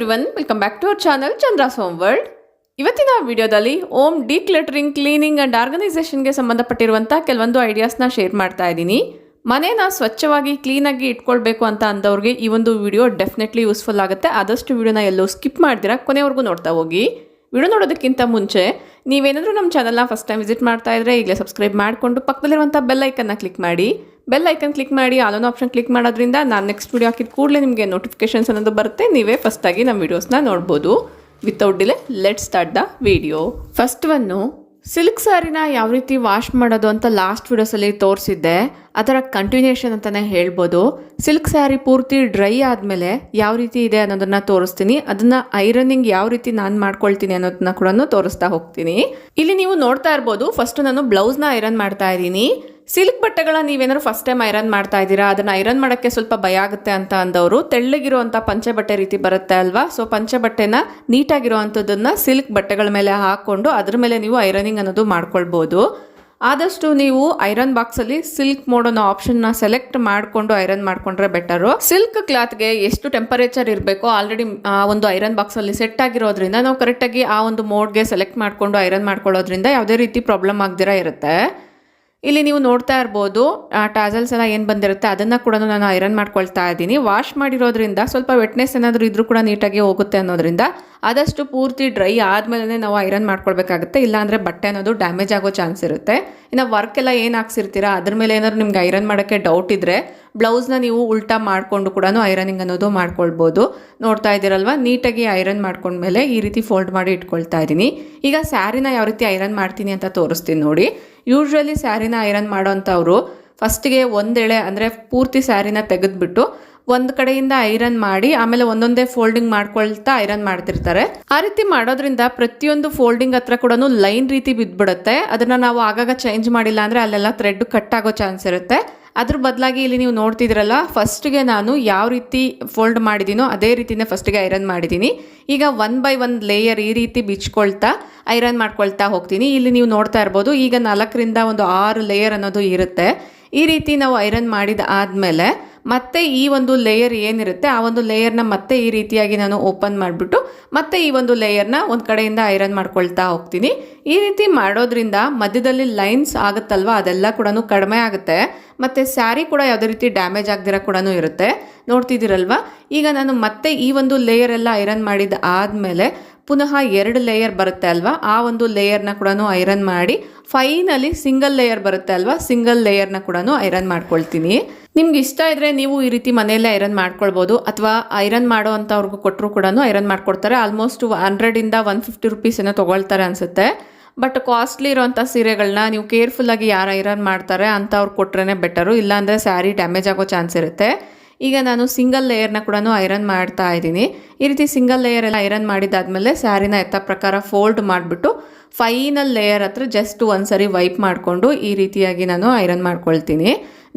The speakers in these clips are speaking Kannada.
Everyone, welcome back to our channel Chandra's home world. ಇವತ್ತಿನ ವಿಡಿಯೋದಲ್ಲಿ ಹೋಮ್ ಡಿಕ್ಲಟರಿಂಗ್, ಕ್ಲೀನಿಂಗ್ ಆ್ಯಂಡ್ ಆರ್ಗನೈಸೇಷನ್ಗೆ ಸಂಬಂಧಪಟ್ಟಿರುವಂಥ ಕೆಲವೊಂದು ಐಡಿಯಾಸ್ನ ಶೇರ್ ಮಾಡ್ತಾ ಇದ್ದೀನಿ. ಮನೇನ ಸ್ವಚ್ಛವಾಗಿ ಕ್ಲೀನಾಗಿ ಇಟ್ಕೊಳ್ಬೇಕು ಅಂತ ಅಂದವ್ರಿಗೆ ಈ ಒಂದು ವಿಡಿಯೋ ಡೆಫಿನೆಟ್ಲಿ ಯೂಸ್ಫುಲ್ ಆಗುತ್ತೆ. ಆದಷ್ಟು ವಿಡಿಯೋನ ಎಲ್ಲೂ ಸ್ಕಿಪ್ ಮಾಡ್ದಿರಾ ಕೊನೆವರೆಗೂ ನೋಡ್ತಾ ಹೋಗಿ. ವಿಡಿಯೋ ನೋಡೋದಕ್ಕಿಂತ ಮುಂಚೆ ನೀವೇನಾದರೂ ನಮ್ಮ ಚಾನಲ್ನ ಫಸ್ಟ್ ಟೈಮ್ ವಿಸಿಟ್ ಮಾಡ್ತಾ ಇದ್ದರೆ ಈಗಲೇ ಸಬ್ಸ್ಕ್ರೈಬ್ ಮಾಡಿಕೊಂಡು ಪಕ್ಕದಲ್ಲಿರುವಂಥ ಬೆಲ್ ಐಕನ್ನ ಕ್ಲಿಕ್ ಮಾಡಿ. ಬೆಲ್ ಐಕನ್ ಕ್ಲಿಕ್ ಮಾಡಿ ಆಲ್ ಆನ್ ಆಪ್ಷನ್ ಕ್ಲಿಕ್ ಮಾಡೋದ್ರಿಂದ ನಾನು ನೆಕ್ಸ್ಟ್ ವಿಡಿಯೋ ಹಾಕಿದ ಕೂಡಲೇ ನಿಮಗೆ ನೋಟಿಫಿಕೇಶನ್ಸ್ ಅನ್ನೋದು ಬರುತ್ತೆ. ನೀವೇ ಫಸ್ಟಾಗಿ ನಮ್ಮ ವೀಡಿಯೋಸ್ನ ನೋಡ್ಬೋದು. Without delay let start the video. First ಒನ್ನು, ಸಿಲ್ಕ್ ಸ್ಯಾರಿನ ಯಾವ ರೀತಿ ವಾಶ್ ಮಾಡೋದು ಅಂತ ಲಾಸ್ಟ್ ವಿಡಿಯೋಸಲ್ಲಿ ತೋರಿಸಿದ್ದೆ. ಅದರ ಕಂಟಿನ್ಯೂಷನ್ ಅಂತಲೇ ಹೇಳ್ಬೋದು. ಸಿಲ್ಕ್ ಸ್ಯಾರಿ ಪೂರ್ತಿ ಡ್ರೈ ಆದಮೇಲೆ ಯಾವ ರೀತಿ ಇದೆ ಅನ್ನೋದನ್ನ ತೋರಿಸ್ತೀನಿ. ಅದನ್ನು ಐರನ್ನಿಂಗ್ ಯಾವ ರೀತಿ ನಾನು ಮಾಡ್ಕೊಳ್ತೀನಿ ಅನ್ನೋದನ್ನ ಕೂಡ ತೋರಿಸ್ತಾ ಹೋಗ್ತೀನಿ. ಇಲ್ಲಿ ನೀವು ನೋಡ್ತಾ ಇರ್ಬೋದು, ಫಸ್ಟ್ ನಾನು ಬ್ಲೌಸ್ನ ಐರನ್ ಮಾಡ್ತಾ ಇದ್ದೀನಿ. ಸಿಲ್ಕ್ ಬಟ್ಟೆಗಳ ನೀವೇನಾದ್ರು ಫಸ್ಟ್ ಟೈಮ್ ಐರನ್ ಮಾಡ್ತಾ ಇದ್ದೀರಾ, ಅದನ್ನು ಐರನ್ ಮಾಡೋಕ್ಕೆ ಸ್ವಲ್ಪ ಭಯ ಆಗುತ್ತೆ ಅಂತ ಅಂದವರು ತೆಳ್ಳಗಿರುವಂಥ ಪಂಚೆ ಬಟ್ಟೆ ರೀತಿ ಬರುತ್ತೆ ಅಲ್ವಾ, ಸೊ ಪಂಚೆ ಬಟ್ಟೆನ ನೀಟಾಗಿರುವಂಥದ್ದನ್ನು ಸಿಲ್ಕ್ ಬಟ್ಟೆಗಳ ಮೇಲೆ ಹಾಕ್ಕೊಂಡು ಅದ್ರ ಮೇಲೆ ನೀವು ಐರನಿಂಗ್ ಅನ್ನೋದು ಮಾಡ್ಕೊಳ್ಬೋದು. ಆದಷ್ಟು ನೀವು ಐರನ್ ಬಾಕ್ಸಲ್ಲಿ ಸಿಲ್ಕ್ ಮೋಡ್ ಅನ್ನೋ ಆಪ್ಷನ್ನ ಸೆಲೆಕ್ಟ್ ಮಾಡಿಕೊಂಡು ಐರನ್ ಮಾಡ್ಕೊಂಡ್ರೆ ಬೆಟರು. ಸಿಲ್ಕ್ ಕ್ಲಾತ್ಗೆ ಎಷ್ಟು ಟೆಂಪರೇಚರ್ ಇರಬೇಕೋ ಆಲ್ರೆಡಿ ಒಂದು ಐರನ್ ಬಾಕ್ಸಲ್ಲಿ ಸೆಟ್ ಆಗಿರೋದ್ರಿಂದ ನಾವು ಕರೆಕ್ಟಾಗಿ ಆ ಒಂದು ಮೋಡ್ಗೆ ಸೆಲೆಕ್ಟ್ ಮಾಡಿಕೊಂಡು ಐರನ್ ಮಾಡ್ಕೊಳ್ಳೋದ್ರಿಂದ ಯಾವುದೇ ರೀತಿ ಪ್ರಾಬ್ಲಮ್ ಆಗದಿರ ಇರುತ್ತೆ. ಇಲ್ಲಿ ನೀವು ನೋಡ್ತಾ ಇರ್ಬೋದು, ಟಾಸಲ್ಸ್ ಎಲ್ಲ ಏನು ಬಂದಿರುತ್ತೆ ಅದನ್ನು ಕೂಡ ನಾನು ಐರನ್ ಮಾಡ್ಕೊಳ್ತಾ ಇದ್ದೀನಿ. ವಾಶ್ ಮಾಡಿರೋದ್ರಿಂದ ಸ್ವಲ್ಪ ವೆಟ್ನೆಸ್ ಏನಾದರೂ ಇದ್ರೂ ಕೂಡ ನೀಟಾಗಿ ಹೋಗುತ್ತೆ ಅನ್ನೋದ್ರಿಂದ ಆದಷ್ಟು ಪೂರ್ತಿ ಡ್ರೈ ಆದಮೇಲೆ ನಾವು ಐರನ್ ಮಾಡ್ಕೊಳ್ಬೇಕಾಗುತ್ತೆ. ಇಲ್ಲಾಂದರೆ ಬಟ್ಟೆ ಅನ್ನೋದು ಡ್ಯಾಮೇಜ್ ಆಗೋ ಚಾನ್ಸ್ ಇರುತ್ತೆ. ಇನ್ನು ವರ್ಕ್ ಎಲ್ಲ ಏನು ಹಾಕ್ಸಿರ್ತೀರಾ ಅದ್ರ ಮೇಲೆ ಏನಾದ್ರು ನಿಮ್ಗೆ ಐರನ್ ಮಾಡೋಕ್ಕೆ ಡೌಟ್ ಇದ್ದರೆ ಬ್ಲೌಸ್ನ ನೀವು ಉಲ್ಟಾ ಮಾಡಿಕೊಂಡು ಕೂಡ ಐರನಿಂಗ್ ಅನ್ನೋದು ಮಾಡ್ಕೊಳ್ಬೋದು. ನೋಡ್ತಾ ಇದ್ದೀರಲ್ವ, ನೀಟಾಗಿ ಐರನ್ ಮಾಡ್ಕೊಂಡ್ಮೇಲೆ ಈ ರೀತಿ ಫೋಲ್ಡ್ ಮಾಡಿ ಇಟ್ಕೊಳ್ತಾ ಇದ್ದೀನಿ. ಈಗ ಸ್ಯಾರಿನ ಯಾವ ರೀತಿ ಐರನ್ ಮಾಡ್ತೀನಿ ಅಂತ ತೋರಿಸ್ತೀನಿ ನೋಡಿ. ಯೂಶ್ವಲಿ ಸ್ಯಾರಿನ ಐರನ್ ಮಾಡೋಂಥವ್ರು ಫಸ್ಟಿಗೆ ಒಂದೆಳೆ ಅಂದರೆ ಪೂರ್ತಿ ಸ್ಯಾರಿನ ತೆಗೆದುಬಿಟ್ಟು ಒಂದು ಕಡೆಯಿಂದ ಐರನ್ ಮಾಡಿ ಆಮೇಲೆ ಒಂದೊಂದೇ ಫೋಲ್ಡಿಂಗ್ ಮಾಡ್ಕೊಳ್ತಾ ಐರನ್ ಮಾಡ್ತಿರ್ತಾರೆ. ಆ ರೀತಿ ಮಾಡೋದ್ರಿಂದ ಪ್ರತಿಯೊಂದು ಫೋಲ್ಡಿಂಗ್ ಹತ್ರ ಕೂಡ ಲೈನ್ ರೀತಿ ಬಿದ್ದುಬಿಡುತ್ತೆ. ಅದನ್ನು ನಾವು ಆಗಾಗ ಚೇಂಜ್ ಮಾಡಿಲ್ಲ ಅಂದರೆ ಅಲ್ಲೆಲ್ಲ ಥ್ರೆಡ್ ಕಟ್ ಆಗೋ ಚಾನ್ಸ್ ಇರುತ್ತೆ. ಅದ್ರ ಬದಲಾಗಿ ಇಲ್ಲಿ ನೀವು ನೋಡ್ತಿದ್ರಲ್ಲ, ಫಸ್ಟ್ಗೆ ನಾನು ಯಾವ ರೀತಿ ಫೋಲ್ಡ್ ಮಾಡಿದ್ದೀನೋ ಅದೇ ರೀತಿನೇ ಫಸ್ಟಿಗೆ ಐರನ್ ಮಾಡಿದ್ದೀನಿ. ಈಗ 1 by 1 ಲೇಯರ್ ಈ ರೀತಿ ಬಿಚ್ಕೊಳ್ತಾ ಐರನ್ ಮಾಡ್ಕೊಳ್ತಾ ಹೋಗ್ತೀನಿ. ಇಲ್ಲಿ ನೀವು ನೋಡ್ತಾ ಇರ್ಬೋದು, ಈಗ 4ರಿಂದ 6 ಲೇಯರ್ ಅನ್ನೋದು ಇರುತ್ತೆ. ಈ ರೀತಿ ನಾವು ಐರನ್ ಮಾಡಿದ ಆದಮೇಲೆ ಮತ್ತೆ ಈ ಒಂದು ಲೇಯರ್ ಏನಿರುತ್ತೆ ಆ ಒಂದು ಲೇಯರ್ನ ಮತ್ತೆ ಈ ರೀತಿಯಾಗಿ ನಾನು ಓಪನ್ ಮಾಡಿಬಿಟ್ಟು ಮತ್ತೆ ಈ ಒಂದು ಲೇಯರ್ನ ಒಂದು ಕಡೆಯಿಂದ ಐರನ್ ಮಾಡ್ಕೊಳ್ತಾ ಹೋಗ್ತೀನಿ. ಈ ರೀತಿ ಮಾಡೋದ್ರಿಂದ ಮಧ್ಯದಲ್ಲಿ ಲೈನ್ಸ್ ಆಗುತ್ತಲ್ವ, ಅದೆಲ್ಲ ಕೂಡ ಕಡಿಮೆ ಆಗುತ್ತೆ. ಮತ್ತು ಸ್ಯಾರಿ ಕೂಡ ಯಾವುದೇ ರೀತಿ ಡ್ಯಾಮೇಜ್ ಆಗದಿರ ಕೂಡ ಇರುತ್ತೆ. ನೋಡ್ತಿದ್ದೀರಲ್ವ, ಈಗ ನಾನು ಮತ್ತೆ ಈ ಒಂದು ಲೇಯರ್ ಎಲ್ಲ ಐರನ್ ಮಾಡಿದ ಆದಮೇಲೆ ಪುನಃ 2 ಲೇಯರ್ ಬರುತ್ತೆ ಅಲ್ವಾ, ಆ ಒಂದು ಲೇಯರ್ನ ಕೂಡ ಐರನ್ ಮಾಡಿ ಫೈನಲಿ ಸಿಂಗಲ್ ಲೇಯರ್ ಬರುತ್ತೆ ಅಲ್ವಾ, ಸಿಂಗಲ್ ಲೇಯರ್ನ ಕೂಡ ಐರನ್ ಮಾಡ್ಕೊಳ್ತೀನಿ. ನಿಮ್ಗೆ ಇಷ್ಟ ಇದ್ದರೆ ನೀವು ಈ ರೀತಿ ಮನೆಯಲ್ಲೇ ಐರನ್ ಮಾಡ್ಕೊಳ್ಬೋದು, ಅಥವಾ ಐರನ್ ಮಾಡೋ ಅಂಥವ್ರಿಗೂ ಕೊಟ್ಟರು ಕೂಡ ಐರನ್ ಮಾಡ್ಕೊಡ್ತಾರೆ. ಆಲ್ಮೋಸ್ಟ್ 100ರಿಂದ 150 ರುಪೀಸ್ ಏನೋ ತೊಗೊಳ್ತಾರೆ ಅನಿಸುತ್ತೆ. ಬಟ್ ಕಾಸ್ಟ್ಲಿ ಇರೋವಂಥ ಸೀರೆಗಳನ್ನ ನೀವು ಕೇರ್ಫುಲ್ಲಾಗಿ ಯಾರು ಐರನ್ ಮಾಡ್ತಾರೆ ಅಂಥವ್ರು ಕೊಟ್ರೇ ಬೆಟರು, ಇಲ್ಲಾಂದರೆ ಸ್ಯಾರಿ ಡ್ಯಾಮೇಜ್ ಆಗೋ ಚಾನ್ಸ್ ಇರುತ್ತೆ. ಈಗ ನಾನು ಸಿಂಗಲ್ ಲೇಯರ್ನ ಕೂಡ ಐರನ್ ಮಾಡ್ತಾ ಇದ್ದೀನಿ. ಈ ರೀತಿ ಸಿಂಗಲ್ ಲೇಯರ್ ಎಲ್ಲ ಐರನ್ ಮಾಡಿದಾದ್ಮೇಲೆ ಸ್ಯಾರಿನ ಎತ್ತ ಪ್ರಕಾರ ಫೋಲ್ಡ್ ಮಾಡಿಬಿಟ್ಟು ಫೈನಲ್ ಲೇಯರ್ ಹತ್ರ ಜಸ್ಟ್ ಒಂದ್ಸರಿ ವೈಪ್ ಮಾಡಿಕೊಂಡು ಈ ರೀತಿಯಾಗಿ ನಾನು ಐರನ್ ಮಾಡ್ಕೊಳ್ತೀನಿ.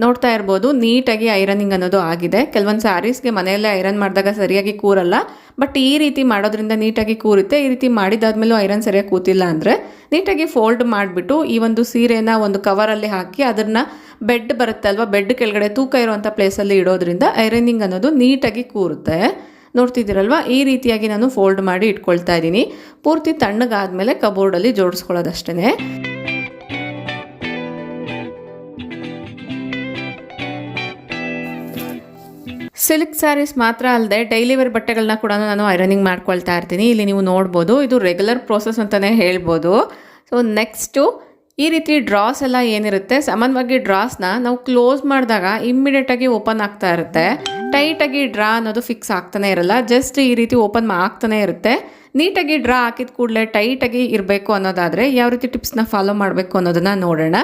ನೋಡ್ತಾ ಇರ್ಬೋದು, ನೀಟಾಗಿ ಐರನಿಂಗ್ ಅನ್ನೋದು ಆಗಿದೆ. ಕೆಲವೊಂದು ಸ್ಯಾರೀಸ್ಗೆ ಮನೆಯಲ್ಲೇ ಐರನ್ ಮಾಡಿದಾಗ ಸರಿಯಾಗಿ ಕೂರಲ್ಲ, ಬಟ್ ಈ ರೀತಿ ಮಾಡೋದ್ರಿಂದ ನೀಟಾಗಿ ಕೂರುತ್ತೆ. ಈ ರೀತಿ ಮಾಡಿದಾದ್ಮೇಲೂ ಐರನ್ ಸರಿಯಾಗಿ ಕೂತಿಲ್ಲ ಅಂದರೆ ನೀಟಾಗಿ ಫೋಲ್ಡ್ ಮಾಡಿಬಿಟ್ಟು ಈ ಒಂದು ಸೀರೆನ ಒಂದು ಕವರಲ್ಲಿ ಹಾಕಿ ಅದನ್ನು ಬೆಡ್ ಬರುತ್ತೆ ಅಲ್ವಾ, ಬೆಡ್ ಕೆಳಗಡೆ ತೂಕ ಇರುವಂಥ ಪ್ಲೇಸಲ್ಲಿ ಇಡೋದ್ರಿಂದ ಐರನಿಂಗ್ ಅನ್ನೋದು ನೀಟಾಗಿ ಕೂರುತ್ತೆ. ನೋಡ್ತಿದ್ದೀರಲ್ವ, ಈ ರೀತಿಯಾಗಿ ನಾನು ಫೋಲ್ಡ್ ಮಾಡಿ ಇಟ್ಕೊಳ್ತಾ ಇದ್ದೀನಿ. ಪೂರ್ತಿ ತಣ್ಣಗಾದ್ಮೇಲೆ ಕಬೋರ್ಡಲ್ಲಿ ಜೋಡಿಸ್ಕೊಳ್ಳೋದಷ್ಟೇ. ಸಿಲ್ಕ್ ಸ್ಯಾರೀಸ್ ಮಾತ್ರ ಅಲ್ಲದೆ ಡೈಲಿ ವೇರ್ ಬಟ್ಟೆಗಳನ್ನ ಕೂಡ ನಾನು ಐರನಿಂಗ್ ಮಾಡ್ಕೊಳ್ತಾ ಇರ್ತೀನಿ. ಇಲ್ಲಿ ನೀವು ನೋಡ್ಬೋದು, ಇದು ರೆಗ್ಯುಲರ್ ಪ್ರೋಸೆಸ್ ಅಂತಲೇ ಹೇಳ್ಬೋದು. ಸೊ ನೆಕ್ಸ್ಟು, ಈ ರೀತಿ ಡ್ರಾಸ್ ಎಲ್ಲ ಏನಿರುತ್ತೆ, ಸಾಮಾನ್ಯವಾಗಿ ಡ್ರಾಸ್ನ ನಾವು ಕ್ಲೋಸ್ ಮಾಡಿದಾಗ ಇಮ್ಮಿಡಿಯೇಟಾಗಿ ಓಪನ್ ಆಗ್ತಾ ಇರುತ್ತೆ. ಟೈಟಾಗಿ ಡ್ರಾ ಅನ್ನೋದು ಫಿಕ್ಸ್ ಆಗ್ತಾನೆ ಇರಲ್ಲ, ಜಸ್ಟ್ ಈ ರೀತಿ ಓಪನ್ ಆಗ್ತಾನೆ ಇರುತ್ತೆ. ನೀಟಾಗಿ ಡ್ರಾ ಹಾಕಿದ ಕೂಡಲೇ ಟೈಟಾಗಿ ಇರಬೇಕು ಅನ್ನೋದಾದರೆ ಯಾವ ರೀತಿ ಟಿಪ್ಸ್ನ ಫಾಲೋ ಮಾಡಬೇಕು ಅನ್ನೋದನ್ನು ನೋಡೋಣ.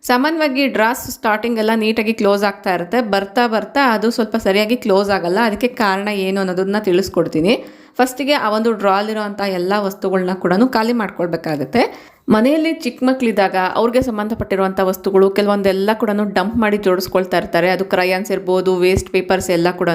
ಸಾಮಾನ್ಯವಾಗಿ ಡ್ರಾಸ್ ಸ್ಟಾರ್ಟಿಂಗ್ ಎಲ್ಲ ನೀಟಾಗಿ ಕ್ಲೋಸ್ ಆಗ್ತಾ ಇರುತ್ತೆ, ಬರ್ತಾ ಬರ್ತಾ ಅದು ಸ್ವಲ್ಪ ಸರಿಯಾಗಿ ಕ್ಲೋಸ್ ಆಗಲ್ಲ. ಅದಕ್ಕೆ ಕಾರಣ ಏನು ಅನ್ನೋದನ್ನ ತಿಳಿಸ್ಕೊಡ್ತೀನಿ. ಫಸ್ಟಿಗೆ ಆ ಒಂದು ಡ್ರಾಲಿರೋ ಅಂಥ ಎಲ್ಲ ವಸ್ತುಗಳನ್ನ ಕೂಡ ಖಾಲಿ ಮಾಡ್ಕೊಳ್ಬೇಕಾಗುತ್ತೆ. ಮನೆಯಲ್ಲಿ ಚಿಕ್ಕ ಮಕ್ಕಳಿದ್ದಾಗ ಅವ್ರಿಗೆ ಸಂಬಂಧಪಟ್ಟಿರುವಂಥ ವಸ್ತುಗಳು ಕೆಲವೊಂದೆಲ್ಲ ಕೂಡ ಡಂಪ್ ಮಾಡಿ ಜೋಡಿಸ್ಕೊಳ್ತಾ ಇರ್ತಾರೆ. ಅದು ಕ್ರಯಾನ್ಸ್ ಇರ್ಬೋದು, ವೇಸ್ಟ್ ಪೇಪರ್ಸ್ ಎಲ್ಲ ಕೂಡ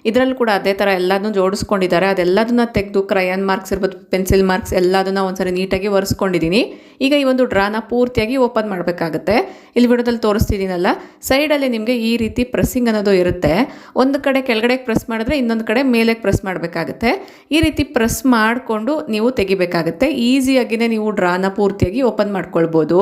ಇದರಲ್ಲಿ ಕೂಡ ಅದೇ ಥರ ಎಲ್ಲದನ್ನು ಜೋಡಿಸ್ಕೊಂಡಿದ್ದಾರೆ. ಅದೆಲ್ಲದನ್ನ ತೆಗೆದು ಕ್ರಯಾನ್ ಮಾರ್ಕ್ಸ್ ಇರ್ಬೋದು, ಪೆನ್ಸಿಲ್ ಮಾರ್ಕ್ಸ್ ಎಲ್ಲದನ್ನ ಒಂದ್ಸರಿ ನೀಟಾಗಿ ಒರೆಸ್ಕೊಂಡಿದ್ದೀನಿ. ಈಗ ಈ ಒಂದು ಡ್ರಾನ ಪೂರ್ತಿಯಾಗಿ ಓಪನ್ ಮಾಡಬೇಕಾಗುತ್ತೆ. ಇಲ್ಲಿ ವಿಡಿಯೋದಲ್ಲಿ ತೋರಿಸ್ತಿದ್ದೀನಲ್ಲ, ಸೈಡಲ್ಲಿ ನಿಮಗೆ ಈ ರೀತಿ ಪ್ರೆಸ್ಸಿಂಗ್ ಅನ್ನೋದು ಇರುತ್ತೆ. ಒಂದು ಕಡೆ ಕೆಳಗಡೆ ಪ್ರೆಸ್ ಮಾಡಿದ್ರೆ ಇನ್ನೊಂದು ಕಡೆ ಮೇಲೆ ಪ್ರೆಸ್ ಮಾಡಬೇಕಾಗುತ್ತೆ. ಈ ರೀತಿ ಪ್ರೆಸ್ ಮಾಡಿಕೊಂಡು ನೀವು ತೆಗಿಬೇಕಾಗುತ್ತೆ. ಈಸಿಯಾಗಿಯೇ ನೀವು ಡ್ರಾನ ಪೂರ್ತಿಯಾಗಿ ಓಪನ್ ಮಾಡ್ಕೊಳ್ಬೋದು.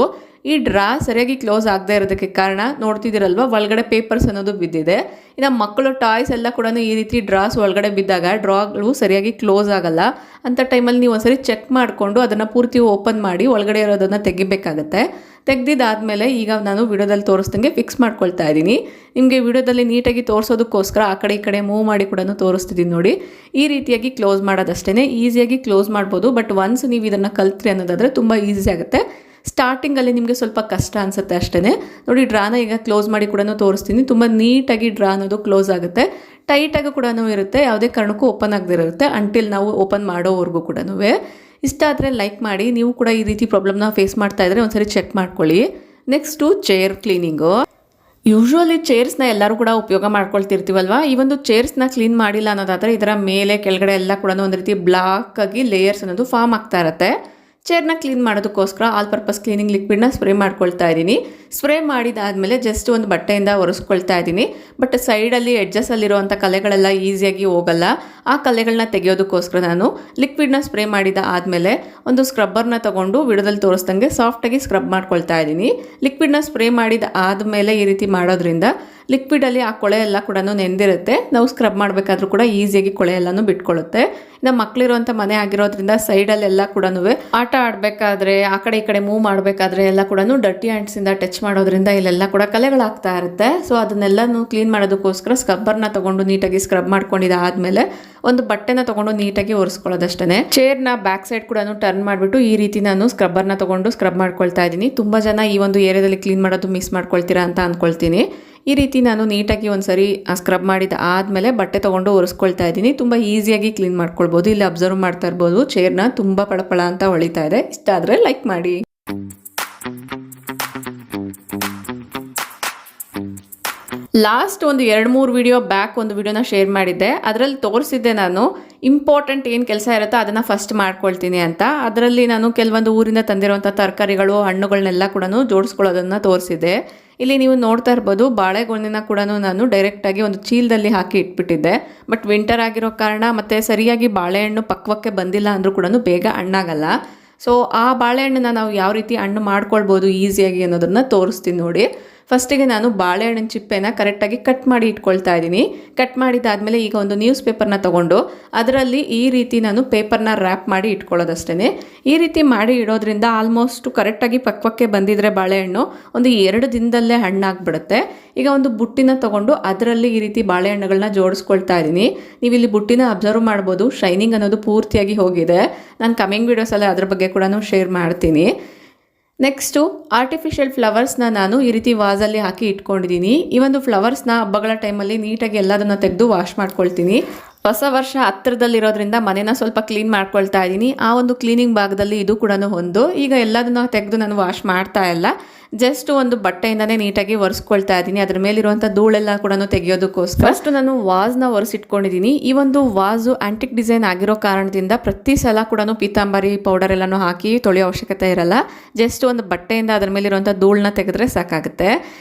ಈ ಡ್ರಾ ಸರಿಯಾಗಿ ಕ್ಲೋಸ್ ಆಗದೆ ಇರೋದಕ್ಕೆ ಕಾರಣ ನೋಡ್ತಿದ್ದೀರಲ್ವ, ಒಳಗಡೆ ಪೇಪರ್ಸ್ ಅನ್ನೋದು ಬಿದ್ದಿದೆ. ಇನ್ನು ಮಕ್ಕಳು ಟಾಯ್ಸ್ ಎಲ್ಲ ಕೂಡ ಈ ರೀತಿ ಡ್ರಾಸ್ ಒಳಗಡೆ ಬಿದ್ದಾಗ ಡ್ರಾಗಳು ಸರಿಯಾಗಿ ಕ್ಲೋಸ್ ಆಗಲ್ಲ. ಅಂಥ ಟೈಮಲ್ಲಿ ನೀವು ಒಂದ್ಸರಿ ಚೆಕ್ ಮಾಡಿಕೊಂಡು ಅದನ್ನು ಪೂರ್ತಿ ಓಪನ್ ಮಾಡಿ ಒಳಗಡೆ ಇರೋದನ್ನು ತೆಗಿಬೇಕಾಗತ್ತೆ. ತೆಗೆದಿದ್ದಾದಮೇಲೆ ಈಗ ನಾನು ವಿಡಿಯೋದಲ್ಲಿ ತೋರಿಸ್ದಂಗೆ ಫಿಕ್ಸ್ ಮಾಡ್ಕೊಳ್ತಾ ಇದ್ದೀನಿ. ನಿಮಗೆ ವಿಡಿಯೋದಲ್ಲಿ ನೀಟಾಗಿ ತೋರಿಸೋದಕ್ಕೋಸ್ಕರ ಆ ಕಡೆ ಈ ಕಡೆ ಮೂವ್ ಮಾಡಿ ಕೂಡ ತೋರಿಸ್ತಿದ್ದೀನಿ ನೋಡಿ. ಈ ರೀತಿಯಾಗಿ ಕ್ಲೋಸ್ ಮಾಡೋದಷ್ಟೇ, ಈಸಿಯಾಗಿ ಕ್ಲೋಸ್ ಮಾಡ್ಬೋದು. ಬಟ್ ಒನ್ಸ್ ನೀವು ಇದನ್ನು ಕಲ್ತ್ರಿ ಅನ್ನೋದಾದರೆ ತುಂಬ ಈಸಿ ಆಗುತ್ತೆ. ಸ್ಟಾರ್ಟಿಂಗಲ್ಲಿ ನಿಮಗೆ ಸ್ವಲ್ಪ ಕಷ್ಟ ಅನಿಸುತ್ತೆ ಅಷ್ಟೇ. ನೋಡಿ, ಡ್ರಾನ ಈಗ ಕ್ಲೋಸ್ ಮಾಡಿ ಕೂಡ ತೋರಿಸ್ತೀನಿ. ತುಂಬ ನೀಟಾಗಿ ಡ್ರಾ ಅನ್ನೋದು ಕ್ಲೋಸ್ ಆಗುತ್ತೆ. ಟೈಟಾಗಿ ಕೂಡ ಇರುತ್ತೆ, ಯಾವುದೇ ಕಾರಣಕ್ಕೂ ಓಪನ್ ಆಗದಿರುತ್ತೆ ಅಂಟಿಲ್ ನಾವು ಓಪನ್ ಮಾಡೋವರೆಗೂ ಕೂಡ. ಇಷ್ಟ ಆದರೆ ಲೈಕ್ ಮಾಡಿ. ನೀವು ಕೂಡ ಈ ರೀತಿ ಪ್ರಾಬ್ಲಮ್ನ ಫೇಸ್ ಮಾಡ್ತಾ ಇದ್ದರೆ ಒಂದ್ಸರಿ ಚೆಕ್ ಮಾಡ್ಕೊಳ್ಳಿ. Next chair cleaning. ಯೂಶ್ವಲಿ ಚೇರ್ಸ್ನ ಎಲ್ಲರೂ ಕೂಡ ಉಪಯೋಗ ಮಾಡ್ಕೊಳ್ತಿರ್ತೀವಲ್ವ. ಈ ಒಂದು ಚೇರ್ಸ್ನ ಕ್ಲೀನ್ ಮಾಡಿಲ್ಲ ಅನ್ನೋದಾದರೆ ಇದರ ಮೇಲೆ ಕೆಳಗಡೆ ಎಲ್ಲ ಕೂಡ ಒಂದು ರೀತಿ ಬ್ಲಾಕ್ ಆಗಿ ಲೇಯರ್ಸ್ ಅನ್ನೋದು ಫಾರ್ಮ್ ಆಗ್ತಾ ಇರುತ್ತೆ. ಚೇರ್ನ ಕ್ಲೀನ್ ಮಾಡೋದಕ್ಕೋಸ್ಕರ ಆಲ್ ಪರ್ಪಸ್ ಕ್ಲೀನಿಂಗ್ ಲಿಕ್ವಿಡ್ನ ಸ್ಪ್ರೇ ಮಾಡ್ಕೊಳ್ತಾ ಇದ್ದೀನಿ. ಸ್ಪ್ರೇ ಮಾಡಿದಾದಮೇಲೆ ಜಸ್ಟ್ ಒಂದು ಬಟ್ಟೆಯಿಂದ ಒರೆಸ್ಕೊಳ್ತಾ ಇದ್ದೀನಿ. ಬಟ್ ಸೈಡಲ್ಲಿ ಎಡ್ಜಸ್ಸಲ್ಲಿರುವಂಥ ಕಲೆಗಳೆಲ್ಲ ಈಸಿಯಾಗಿ ಹೋಗಲ್ಲ. ಆ ಕಲೆಗಳನ್ನ ತೆಗೆಯೋದಕ್ಕೋಸ್ಕರ ನಾನು ಲಿಕ್ವಿಡ್ನ ಸ್ಪ್ರೇ ಮಾಡಿದ ಆದಮೇಲೆ ಒಂದು ಸ್ಕ್ರಬ್ಬರ್ನ ತೊಗೊಂಡು ವಿಡಿಯೋದಲ್ಲಿ ತೋರಿಸ್ದಂಗೆ ಸಾಫ್ಟಾಗಿ ಸ್ಕ್ರಬ್ ಮಾಡ್ಕೊಳ್ತಾ ಇದ್ದೀನಿ. ಲಿಕ್ವಿಡ್ನ ಸ್ಪ್ರೇ ಮಾಡಿದ ಆದಮೇಲೆ ಈ ರೀತಿ ಮಾಡೋದ್ರಿಂದ ಲಿಕ್ವಿಡಲ್ಲಿ ಆ ಕೊಳೆ ಎಲ್ಲ ಕೂಡ ನೆಂದಿರುತ್ತೆ. ನಾವು ಸ್ಕ್ರಬ್ ಮಾಡಬೇಕಾದ್ರೂ ಕೂಡ ಈಸಿಯಾಗಿ ಕೊಳೆ ಎಲ್ಲನೂ ಬಿಟ್ಕೊಳ್ಳುತ್ತೆ. ನಮ್ಮ ಮಕ್ಕಳಿರುವಂಥ ಮನೆ ಆಗಿರೋದ್ರಿಂದ ಸೈಡಲ್ಲೆಲ್ಲ ಕೂಡ ಆಟ ಆಡಬೇಕಾದ್ರೆ ಆ ಕಡೆ ಈ ಕಡೆ ಮೂವ್ ಮಾಡಬೇಕಾದ್ರೆ ಎಲ್ಲ ಕೂಡ ಡರ್ಟಿ ಹ್ಯಾಂಡ್ಸಿಂದ ಟಚ್ ಮಾಡೋದ್ರಿಂದ ಇಲ್ಲೆಲ್ಲ ಕೂಡ ಕಲೆಗಳಾಗ್ತಾ ಇರುತ್ತೆ. ಸೊ ಅದನ್ನೆಲ್ಲನೂ ಕ್ಲೀನ್ ಮಾಡೋದಕ್ಕೋಸ್ಕರ ಸ್ಕ್ರಬ್ಬರ್ನ ತೊಗೊಂಡು ನೀಟಾಗಿ ಸ್ಕ್ರಬ್ ಮಾಡ್ಕೊಂಡಿದ್ದ ಆದಮೇಲೆ ಒಂದು ಬಟ್ಟೆನ ತೊಗೊಂಡು ನೀಟಾಗಿ ಒರೆಸ್ಕೊಳ್ಳೋದಷ್ಟೇ. ಚೇರ್ನ ಬ್ಯಾಕ್ ಸೈಡ್ ಕೂಡ ಟರ್ನ್ ಮಾಡಿಬಿಟ್ಟು ಈ ರೀತಿ ನಾನು ಸ್ಕ್ರಬ್ಬರ್ನ ತೊಗೊಂಡು ಸ್ಕ್ರಬ್ ಮಾಡ್ಕೊಳ್ತಾ ಇದ್ದೀನಿ. ತುಂಬ ಜನ ಈ ಒಂದು ಏರಿಯಾದಲ್ಲಿ ಕ್ಲೀನ್ ಮಾಡೋದು ಮಿಸ್ ಮಾಡ್ಕೊಳ್ತೀರಾ ಅಂತ ಅಂದ್ಕೊಳ್ತೀನಿ. ಈ ರೀತಿ ನಾನು ನೀಟಾಗಿ ಒಂದ್ಸರಿ ಸ್ಕ್ರಬ್ ಮಾಡಿದ ಆದಮೇಲೆ ಬಟ್ಟೆ ತೊಗೊಂಡು ಒರೆಸ್ಕೊಳ್ತಾ ಇದ್ದೀನಿ. ತುಂಬ ಈಸಿಯಾಗಿ ಕ್ಲೀನ್ ಮಾಡ್ಕೊಳ್ಬೋದು. ಇಲ್ಲಿ ಅಬ್ಸರ್ವ್ ಮಾಡ್ತಾ ಇರ್ಬೋದು, ಚೇರ್ನ ತುಂಬ ಪಳಪಳ ಅಂತ ಹೊಳಿತಾ ಇದೆ. ಇಷ್ಟ ಆದರೆ ಲೈಕ್ ಮಾಡಿ. ಲಾಸ್ಟ್ ಒಂದು 2-3 ವಿಡಿಯೋ ಬ್ಯಾಕ್ ಒಂದು ವಿಡಿಯೋನ ಶೇರ್ ಮಾಡಿದ್ದೆ. ಅದರಲ್ಲಿ ತೋರಿಸಿದ್ದೆ ನಾನು ಇಂಪಾರ್ಟೆಂಟ್ ಏನು ಕೆಲಸ ಇರುತ್ತೋ ಅದನ್ನು ಫಸ್ಟ್ ಮಾಡ್ಕೊಳ್ತೀನಿ ಅಂತ. ಅದರಲ್ಲಿ ನಾನು ಕೆಲವೊಂದು ಊರಿಂದ ತಂದಿರುವಂಥ ತರಕಾರಿಗಳು, ಹಣ್ಣುಗಳನ್ನೆಲ್ಲ ಕೂಡ ಜೋಡಿಸ್ಕೊಳ್ಳೋದನ್ನು ತೋರಿಸಿದ್ದೆ. ಇಲ್ಲಿ ನೀವು ನೋಡ್ತಾ ಇರ್ಬೋದು, ಬಾಳೆಗೊನೆನ ಕೂಡ ನಾನು ಡೈರೆಕ್ಟಾಗಿ ಒಂದು ಚೀಲದಲ್ಲಿ ಹಾಕಿ ಇಟ್ಬಿಟ್ಟಿದ್ದೆ. ಬಟ್ ವಿಂಟರ್ ಆಗಿರೋ ಕಾರಣ ಮತ್ತು ಸರಿಯಾಗಿ ಬಾಳೆಹಣ್ಣು ಪಕ್ವಕ್ಕೆ ಬಂದಿಲ್ಲ ಅಂದರೂ ಕೂಡ ಬೇಗ ಹಣ್ಣಾಗಲ್ಲ. ಸೊ ಆ ಬಾಳೆಹಣ್ಣನ್ನ ನಾವು ಯಾವ ರೀತಿ ಹಣ್ಣು ಮಾಡ್ಕೊಳ್ಬೋದು ಈಸಿಯಾಗಿ ಅನ್ನೋದನ್ನು ತೋರಿಸ್ತೀನಿ ನೋಡಿ. ಫಸ್ಟಿಗೆ ನಾನು ಬಾಳೆಹಣ್ಣಿನ ಚಿಪ್ಪೆನ ಕರೆಕ್ಟಾಗಿ ಕಟ್ ಮಾಡಿ ಇಟ್ಕೊಳ್ತಾ ಇದ್ದೀನಿ. ಕಟ್ ಮಾಡಿದ್ದಾದಮೇಲೆ ಈಗ ಒಂದು ನ್ಯೂಸ್ ಪೇಪರ್ನ ತೊಗೊಂಡು ಅದರಲ್ಲಿ ಈ ರೀತಿ ನಾನು ಪೇಪರ್ನ ರ್ಯಾಪ್ ಮಾಡಿ ಇಟ್ಕೊಳ್ಳೋದಷ್ಟೇ. ಈ ರೀತಿ ಮಾಡಿ ಇಡೋದ್ರಿಂದ ಆಲ್ಮೋಸ್ಟ್ ಕರೆಕ್ಟಾಗಿ ಪಕ್ವಕ್ಕೆ ಬಂದಿದ್ರೆ ಬಾಳೆಹಣ್ಣು ಒಂದು 2 ದಿನದಲ್ಲೇ ಹಣ್ಣಾಗ್ಬಿಡುತ್ತೆ. ಈಗ ಒಂದು ಬುಟ್ಟಿನ ತೊಗೊಂಡು ಅದರಲ್ಲಿ ಈ ರೀತಿ ಬಾಳೆಹಣ್ಣುಗಳನ್ನ ಜೋಡಿಸ್ಕೊಳ್ತಾ ಇದ್ದೀನಿ. ನೀವು ಇಲ್ಲಿ ಬುಟ್ಟಿನ ಅಬ್ಸರ್ವ್ ಮಾಡ್ಬೋದು, ಶೈನಿಂಗ್ ಅನ್ನೋದು ಪೂರ್ತಿಯಾಗಿ ಹೋಗಿದೆ. ನಾನು ಕಮಿಂಗ್ ವೀಡಿಯೋಸಲ್ಲಿ ಅದ್ರ ಬಗ್ಗೆ ಕೂಡ ಶೇರ್ ಮಾಡ್ತೀನಿ. ನೆಕ್ಸ್ಟು ಆರ್ಟಿಫಿಷಿಯಲ್ ಫ್ಲವರ್ಸ್ನ ನಾನು ಈ ರೀತಿ ವಾಸಲ್ಲಿ ಹಾಕಿ ಇಟ್ಕೊಂಡಿದ್ದೀನಿ. ಈ ಒಂದು ಫ್ಲವರ್ಸ್ನ ಹಬ್ಬಗಳ ಟೈಮಲ್ಲಿ ನೀಟಾಗಿ ಎಲ್ಲದನ್ನು ತೆಗೆದು ವಾಶ್ ಮಾಡ್ಕೊಳ್ತೀನಿ. ಹೊಸ ವರ್ಷ ಹತ್ತಿರದಲ್ಲಿರೋದ್ರಿಂದ ಮನೇನ ಸ್ವಲ್ಪ ಕ್ಲೀನ್ ಮಾಡ್ಕೊಳ್ತಾ ಇದ್ದೀನಿ. ಆ ಒಂದು ಕ್ಲೀನಿಂಗ್ ಭಾಗದಲ್ಲಿ ಇದು ಕೂಡ ಒಂದು. ಈಗ ಎಲ್ಲದನ್ನು ತೆಗೆದು ನಾನು ವಾಶ್ ಮಾಡ್ತಾ ಇಲ್ಲ, ಜಸ್ಟ್ ಒಂದು ಬಟ್ಟೆಯಿಂದನೇ ನೀಟಾಗಿ ಒರೆಸ್ಕೊಳ್ತಾ ಇದ್ದೀನಿ. ಅದ್ರ ಮೇಲಿರುವಂಥ ಧೂಳೆಲ್ಲ ಕೂಡ ತೆಗೆಯೋದಕ್ಕೋಸ್ಕರ ಫಸ್ಟ್ ನಾನು ವಾಸ್ನ ಒರೆಸಿಟ್ಕೊಂಡಿದ್ದೀನಿ. ಈ ಒಂದು ವಾಸು ಆಂಟಿಕ್ ಡಿಸೈನ್ ಆಗಿರೋ ಕಾರಣದಿಂದ ಪ್ರತಿ ಸಲ ಕೂಡ ಪೀತಾಂಬರಿ ಪೌಡರ್ ಎಲ್ಲನೂ ಹಾಕಿ ತೊಳೆಯೋ ಅವಶ್ಯಕತೆ ಇರಲ್ಲ. ಜಸ್ಟ್ ಒಂದು ಬಟ್ಟೆಯಿಂದ ಅದ್ರ ಮೇಲಿರುವಂಥ ಧೂಳನ್ನ ತೆಗೆದ್ರೆ ಸಾಕಾಗುತ್ತೆ.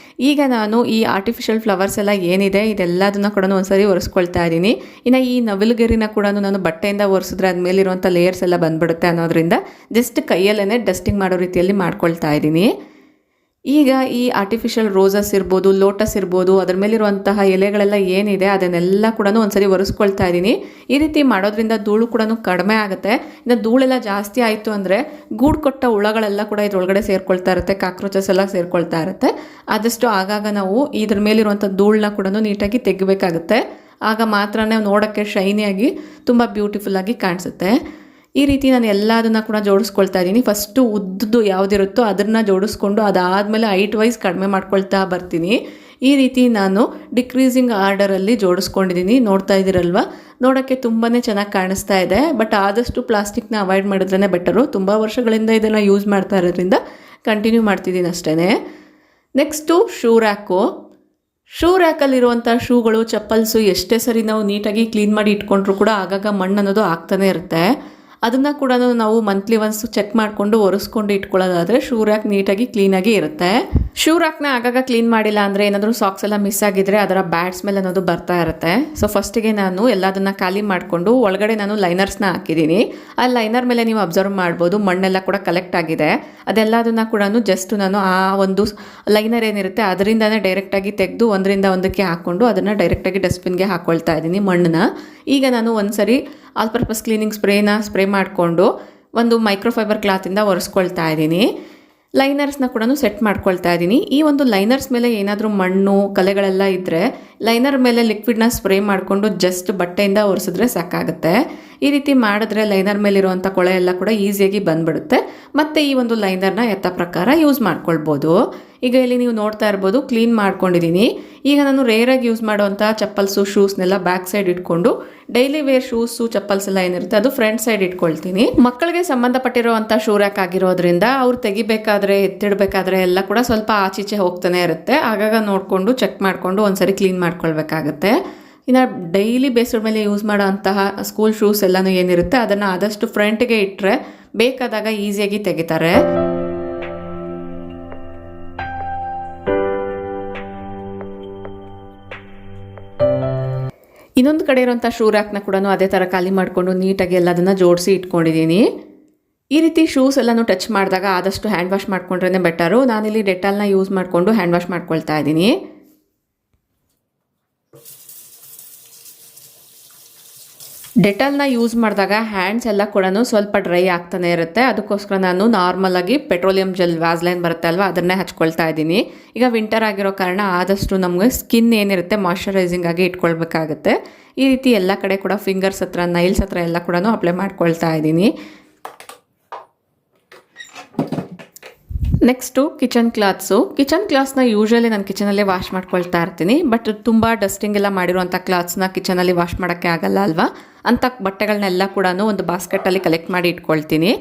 ಈಗ ನಾನು ಈ ಆರ್ಟಿಫಿಷಿಯಲ್ ಫ್ಲವರ್ಸ್ ಎಲ್ಲ ಏನಿದೆ ಇದೆಲ್ಲದನ್ನ ಕೂಡ ಒಂದ್ಸರಿ ಒರೆಸ್ಕೊಳ್ತಾ ಇದ್ದೀನಿ. ಇನ್ನು ಈ ನವಿಲುಗರಿನ ಕೂಡ ನಾನು ಬಟ್ಟೆಯಿಂದ ಒರೆಸಿದ್ರೆ ಅದ್ಮೇಲಿರುವಂಥ ಲೇಯರ್ಸ್ ಎಲ್ಲ ಬಂದ್ಬಿಡುತ್ತೆ ಅನ್ನೋದ್ರಿಂದ ಜಸ್ಟ್ ಕೈಯಲ್ಲೇ ಡಸ್ಟಿಂಗ್ ಮಾಡೋ ರೀತಿಯಲ್ಲಿ ಮಾಡ್ಕೊಳ್ತಾ ಇದ್ದೀನಿ. ಈಗ ಈ ಆರ್ಟಿಫಿಷಿಯಲ್ ರೋಸಸ್ ಇರ್ಬೋದು, ಲೋಟಸ್ ಇರ್ಬೋದು, ಅದ್ರ ಮೇಲಿರುವಂತಹ ಎಲೆಗಳೆಲ್ಲ ಏನಿದೆ ಅದನ್ನೆಲ್ಲ ಕೂಡ ಒಂದ್ಸರಿ ಒರೆಸ್ಕೊಳ್ತಾ ಇದ್ದೀನಿ. ಈ ರೀತಿ ಮಾಡೋದ್ರಿಂದ ಧೂಳು ಕೂಡ ಕಡಿಮೆ ಆಗುತ್ತೆ. ಇನ್ನು ಧೂಳೆಲ್ಲ ಜಾಸ್ತಿ ಆಯಿತು ಅಂದರೆ ಗೂಡು ಕೊಟ್ಟ ಹುಳಗಳೆಲ್ಲ ಕೂಡ ಇದ್ರೊಳಗಡೆ ಸೇರ್ಕೊಳ್ತಾ ಇರುತ್ತೆ, ಕಾಕ್ರೋಚಸ್ ಎಲ್ಲ ಸೇರ್ಕೊಳ್ತಾ ಇರುತ್ತೆ. ಆದಷ್ಟು ಆಗಾಗ ನಾವು ಇದ್ರ ಮೇಲಿರುವಂಥ ಧೂಳನ್ನ ಕೂಡ ನೀಟಾಗಿ ತೆಗಿಬೇಕಾಗುತ್ತೆ. ಆಗ ಮಾತ್ರ ನೋಡೋಕ್ಕೆ ಶೈನಿಯಾಗಿ ತುಂಬ ಬ್ಯೂಟಿಫುಲ್ಲಾಗಿ ಕಾಣಿಸುತ್ತೆ. ಈ ರೀತಿ ನಾನು ಎಲ್ಲದನ್ನು ಕೂಡ ಜೋಡಿಸ್ಕೊಳ್ತಾ ಇದ್ದೀನಿ. ಫಸ್ಟು ಉದ್ದದ್ದು ಯಾವುದಿರುತ್ತೋ ಅದನ್ನು ಜೋಡಿಸ್ಕೊಂಡು ಅದಾದಮೇಲೆ ಹೈಟ್ ವೈಸ್ ಕಡಿಮೆ ಮಾಡ್ಕೊಳ್ತಾ ಬರ್ತೀನಿ. ಈ ರೀತಿ ನಾನು ಡಿಕ್ರೀಸಿಂಗ್ ಆರ್ಡರಲ್ಲಿ ಜೋಡಿಸ್ಕೊಂಡಿದ್ದೀನಿ. ನೋಡ್ತಾ ಇದ್ದೀರಲ್ವ, ನೋಡೋಕ್ಕೆ ತುಂಬಾ ಚೆನ್ನಾಗಿ ಕಾಣಿಸ್ತಾ ಇದೆ. ಬಟ್ ಆದಷ್ಟು ಪ್ಲಾಸ್ಟಿಕ್ನ ಅವಾಯ್ಡ್ ಮಾಡಿದ್ರೇ ಬೆಟರು. ತುಂಬ ವರ್ಷಗಳಿಂದ ಇದನ್ನು ಯೂಸ್ ಮಾಡ್ತಾ ಇರೋದ್ರಿಂದ ಕಂಟಿನ್ಯೂ ಮಾಡ್ತಿದ್ದೀನಿ ಅಷ್ಟೇ. ನೆಕ್ಸ್ಟು ಶೂ ರ್ಯಾಕಲ್ಲಿರುವಂಥ ಶೂಗಳು, ಚಪ್ಪಲ್ಸು ಎಷ್ಟೇ ಸರಿ ನಾವು ನೀಟಾಗಿ ಕ್ಲೀನ್ ಮಾಡಿ ಇಟ್ಕೊಂಡ್ರೂ ಕೂಡ ಆಗಾಗ ಮಣ್ಣು ಅನ್ನೋದು ಆಗ್ತಾನೆ ಇರುತ್ತೆ. ಅದನ್ನು ಕೂಡ ನಾವು ಮಂತ್ಲಿ ಒನ್ಸ್ ಚೆಕ್ ಮಾಡಿಕೊಂಡು ಒರೆಸ್ಕೊಂಡು ಇಟ್ಕೊಳ್ಳೋದಾದರೆ ಶೂ ರ್ಯಾಕ್ ನೀಟಾಗಿ ಕ್ಲೀನಾಗಿ ಇರುತ್ತೆ. ಶೂ ರ್ಯಾಕ್ನ ಆಗಾಗ ಕ್ಲೀನ್ ಮಾಡಿಲ್ಲ ಅಂದರೆ ಏನಾದರೂ ಸಾಕ್ಸ್ ಎಲ್ಲ ಮಿಸ್ ಆಗಿದ್ರೆ ಅದರ ಬ್ಯಾಡ್ ಸ್ಮೆಲ್ ಅನ್ನೋದು ಬರ್ತಾ ಇರುತ್ತೆ. ಸೊ ಫಸ್ಟಿಗೆ ನಾನು ಎಲ್ಲದನ್ನು ಖಾಲಿ ಮಾಡಿಕೊಂಡು ಒಳಗಡೆ ನಾನು ಲೈನರ್ಸ್ನ ಹಾಕಿದ್ದೀನಿ. ಆ ಲೈನರ್ ಮೇಲೆ ನೀವು ಅಬ್ಸರ್ವ್ ಮಾಡ್ಬೋದು ಮಣ್ಣೆಲ್ಲ ಕೂಡ ಕಲೆಕ್ಟ್ ಆಗಿದೆ. ಅದೆಲ್ಲದನ್ನು ಕೂಡ ಜಸ್ಟ್ ನಾನು ಆ ಒಂದು ಲೈನರ್ ಏನಿರುತ್ತೆ ಅದರಿಂದನೇ ಡೈರೆಕ್ಟಾಗಿ ತೆಗೆದು ಒಂದರಿಂದ ಒಂದಕ್ಕೆ ಹಾಕ್ಕೊಂಡು ಅದನ್ನು ಡೈರೆಕ್ಟಾಗಿ ಡಸ್ಟ್ಬಿನ್ಗೆ ಹಾಕ್ಕೊಳ್ತಾ ಇದ್ದೀನಿ ಮಣ್ಣನ್ನ. ಈಗ ನಾನು ಒಂದ್ಸರಿ ಆಲ್ ಪರ್ಪಸ್ ಕ್ಲೀನಿಂಗ್ ಸ್ಪ್ರೇ ಮಾಡಿಕೊಂಡು ಒಂದು ಮೈಕ್ರೋಫೈಬರ್ ಕ್ಲಾತಿಂದ ಒರೆಸ್ಕೊಳ್ತಾ ಇದ್ದೀನಿ. ಲೈನರ್ಸ್ನ ಕೂಡ ಸೆಟ್ ಮಾಡ್ಕೊಳ್ತಾ ಇದ್ದೀನಿ. ಈ ಒಂದು ಲೈನರ್ಸ್ ಮೇಲೆ ಏನಾದರೂ ಮಣ್ಣು ಕಲೆಗಳೆಲ್ಲ ಇದ್ದರೆ ಲೈನರ್ ಮೇಲೆ ಲಿಕ್ವಿಡ್ನ ಸ್ಪ್ರೇ ಮಾಡಿಕೊಂಡು ಜಸ್ಟ್ ಬಟ್ಟೆಯಿಂದ ಒರೆಸಿದ್ರೆ ಸಾಕಾಗುತ್ತೆ. ಈ ರೀತಿ ಮಾಡಿದ್ರೆ ಲೈನರ್ ಮೇಲಿರುವಂಥ ಕೊಳೆ ಎಲ್ಲ ಕೂಡ ಈಸಿಯಾಗಿ ಬಂದ್ಬಿಡುತ್ತೆ. ಮತ್ತು ಈ ಒಂದು ಲೈನರ್ನ ಯಥ ಪ್ರಕಾರ ಯೂಸ್ ಮಾಡ್ಕೊಳ್ಬೋದು. ಈಗ ಇಲ್ಲಿ ನೀವು ನೋಡ್ತಾ ಇರ್ಬೋದು ಕ್ಲೀನ್ ಮಾಡ್ಕೊಂಡಿದ್ದೀನಿ. ಈಗ ನಾನು ರೇರಾಗಿ ಯೂಸ್ ಮಾಡುವಂಥ ಚಪ್ಪಲ್ಸು ಶೂಸ್ನೆಲ್ಲ ಬ್ಯಾಕ್ ಸೈಡ್ ಇಟ್ಕೊಂಡು ಡೈಲಿ ವೇರ್ ಶೂಸು ಚಪ್ಪಲ್ಸ್ ಎಲ್ಲ ಏನಿರುತ್ತೆ ಅದು ಫ್ರಂಟ್ ಸೈಡ್ ಇಟ್ಕೊಳ್ತೀನಿ. ಮಕ್ಕಳಿಗೆ ಸಂಬಂಧಪಟ್ಟಿರುವಂಥ ಶೂ ರ್ಯಾಕ್ ಆಗಿರೋದ್ರಿಂದ ಅವ್ರು ತೆಗಿಬೇಕಾದ್ರೆ ಎತ್ತಿಡಬೇಕಾದ್ರೆ ಎಲ್ಲ ಕೂಡ ಸ್ವಲ್ಪ ಆಚೀಚೆ ಹೋಗ್ತಾನೆ ಇರುತ್ತೆ. ಆಗಾಗ ನೋಡಿಕೊಂಡು ಚೆಕ್ ಮಾಡಿಕೊಂಡು ಒಂದ್ಸರಿ ಕ್ಲೀನ್ ಮಾಡ್ಕೊಳ್ಬೇಕಾಗತ್ತೆ. ಇನ್ನು ಡೈಲಿ ಬೇಸ್ಡ್ ಮೇಲೆ ಯೂಸ್ ಮಾಡೋ ಅಂತಹ ಸ್ಕೂಲ್ ಶೂಸ್ ಎಲ್ಲನೂ ಏನಿರುತ್ತೆ ಅದನ್ನು ಆದಷ್ಟು ಫ್ರಂಟ್ಗೆ ಇಟ್ಟರೆ ಬೇಕಾದಾಗ ಈಸಿಯಾಗಿ ತೆಗಿತಾರೆ. ಇನ್ನೊಂದು ಕಡೆ ಇರೋಂಥ ಶೂ ರ್ಯಾಕ್ನ ಕೂಡ ಅದೇ ಥರ ಖಾಲಿ ಮಾಡಿಕೊಂಡು ನೀಟಾಗಿ ಎಲ್ಲದನ್ನು ಜೋಡಿಸಿ ಇಟ್ಕೊಂಡಿದ್ದೀನಿ. ಈ ರೀತಿ ಶೂಸ್ ಎಲ್ಲನೂ ಟಚ್ ಮಾಡಿದಾಗ ಆದಷ್ಟು ಹ್ಯಾಂಡ್ ವಾಶ್ ಮಾಡ್ಕೊಂಡ್ರೇ ಬೆಟರು. ನಾನಿಲ್ಲಿ ಡೆಟಾಲ್ನ ಯೂಸ್ ಮಾಡಿಕೊಂಡು ಹ್ಯಾಂಡ್ ವಾಶ್ ಮಾಡ್ಕೊಳ್ತಾ ಇದ್ದೀನಿ. ಡೆಟಾಲ್ನ ಯೂಸ್ ಮಾಡಿದಾಗ ಹ್ಯಾಂಡ್ಸ್ ಎಲ್ಲ ಕೂಡ ಸ್ವಲ್ಪ ಡ್ರೈ ಆಗ್ತಾನೆ ಇರುತ್ತೆ. ಅದಕ್ಕೋಸ್ಕರ ನಾನು ನಾರ್ಮಲಾಗಿ ಪೆಟ್ರೋಲಿಯಂ ಜೆಲ್ ವ್ಯಾಸ್ಲೈನ್ ಬರುತ್ತೆ ಅಲ್ವಾ ಅದನ್ನೇ ಹಚ್ಕೊಳ್ತಾ ಇದ್ದೀನಿ. ಈಗ ವಿಂಟರ್ ಆಗಿರೋ ಕಾರಣ ಆದಷ್ಟು ನಮಗೆ ಸ್ಕಿನ್ ಏನಿರುತ್ತೆ ಮಾಯ್ಶ್ಚರೈಸಿಂಗ್ ಆಗಿ ಇಟ್ಕೊಳ್ಬೇಕಾಗುತ್ತೆ. ಈ ರೀತಿ ಎಲ್ಲ ಕಡೆ ಕೂಡ ಫಿಂಗರ್ಸ್ ಹತ್ರ ನೈಲ್ಸ್ ಹತ್ರ ಎಲ್ಲ ಕೂಡ ಅಪ್ಲೈ ಮಾಡ್ಕೊಳ್ತಾ ಇದ್ದೀನಿ. ನೆಕ್ಸ್ಟು ಕಿಚನ್ ಕ್ಲಾತ್ಸ್ನ ಯೂಶ್ವಲಿ ನಾನು ಕಿಚನಲ್ಲಿ ವಾಶ್ ಮಾಡ್ಕೊಳ್ತಾ ಇರ್ತೀನಿ. ಬಟ್ ತುಂಬ ಡಸ್ಟಿಂಗ್ ಎಲ್ಲ ಮಾಡಿರುವಂಥ ಕ್ಲಾತ್ಸ್ನ ಕಿಚನಲ್ಲಿ ವಾಶ್ ಮಾಡೋಕ್ಕೆ ಆಗಲ್ಲ ಅಲ್ವಾ. ಅಂಥ ಬಟ್ಟೆಗಳನ್ನೆಲ್ಲ ಕೂಡ ಒಂದು ಬಾಸ್ಕೆಟಲ್ಲಿ ಕಲೆಕ್ಟ್ ಮಾಡಿ ಇಟ್ಕೊಳ್ತೀನಿ.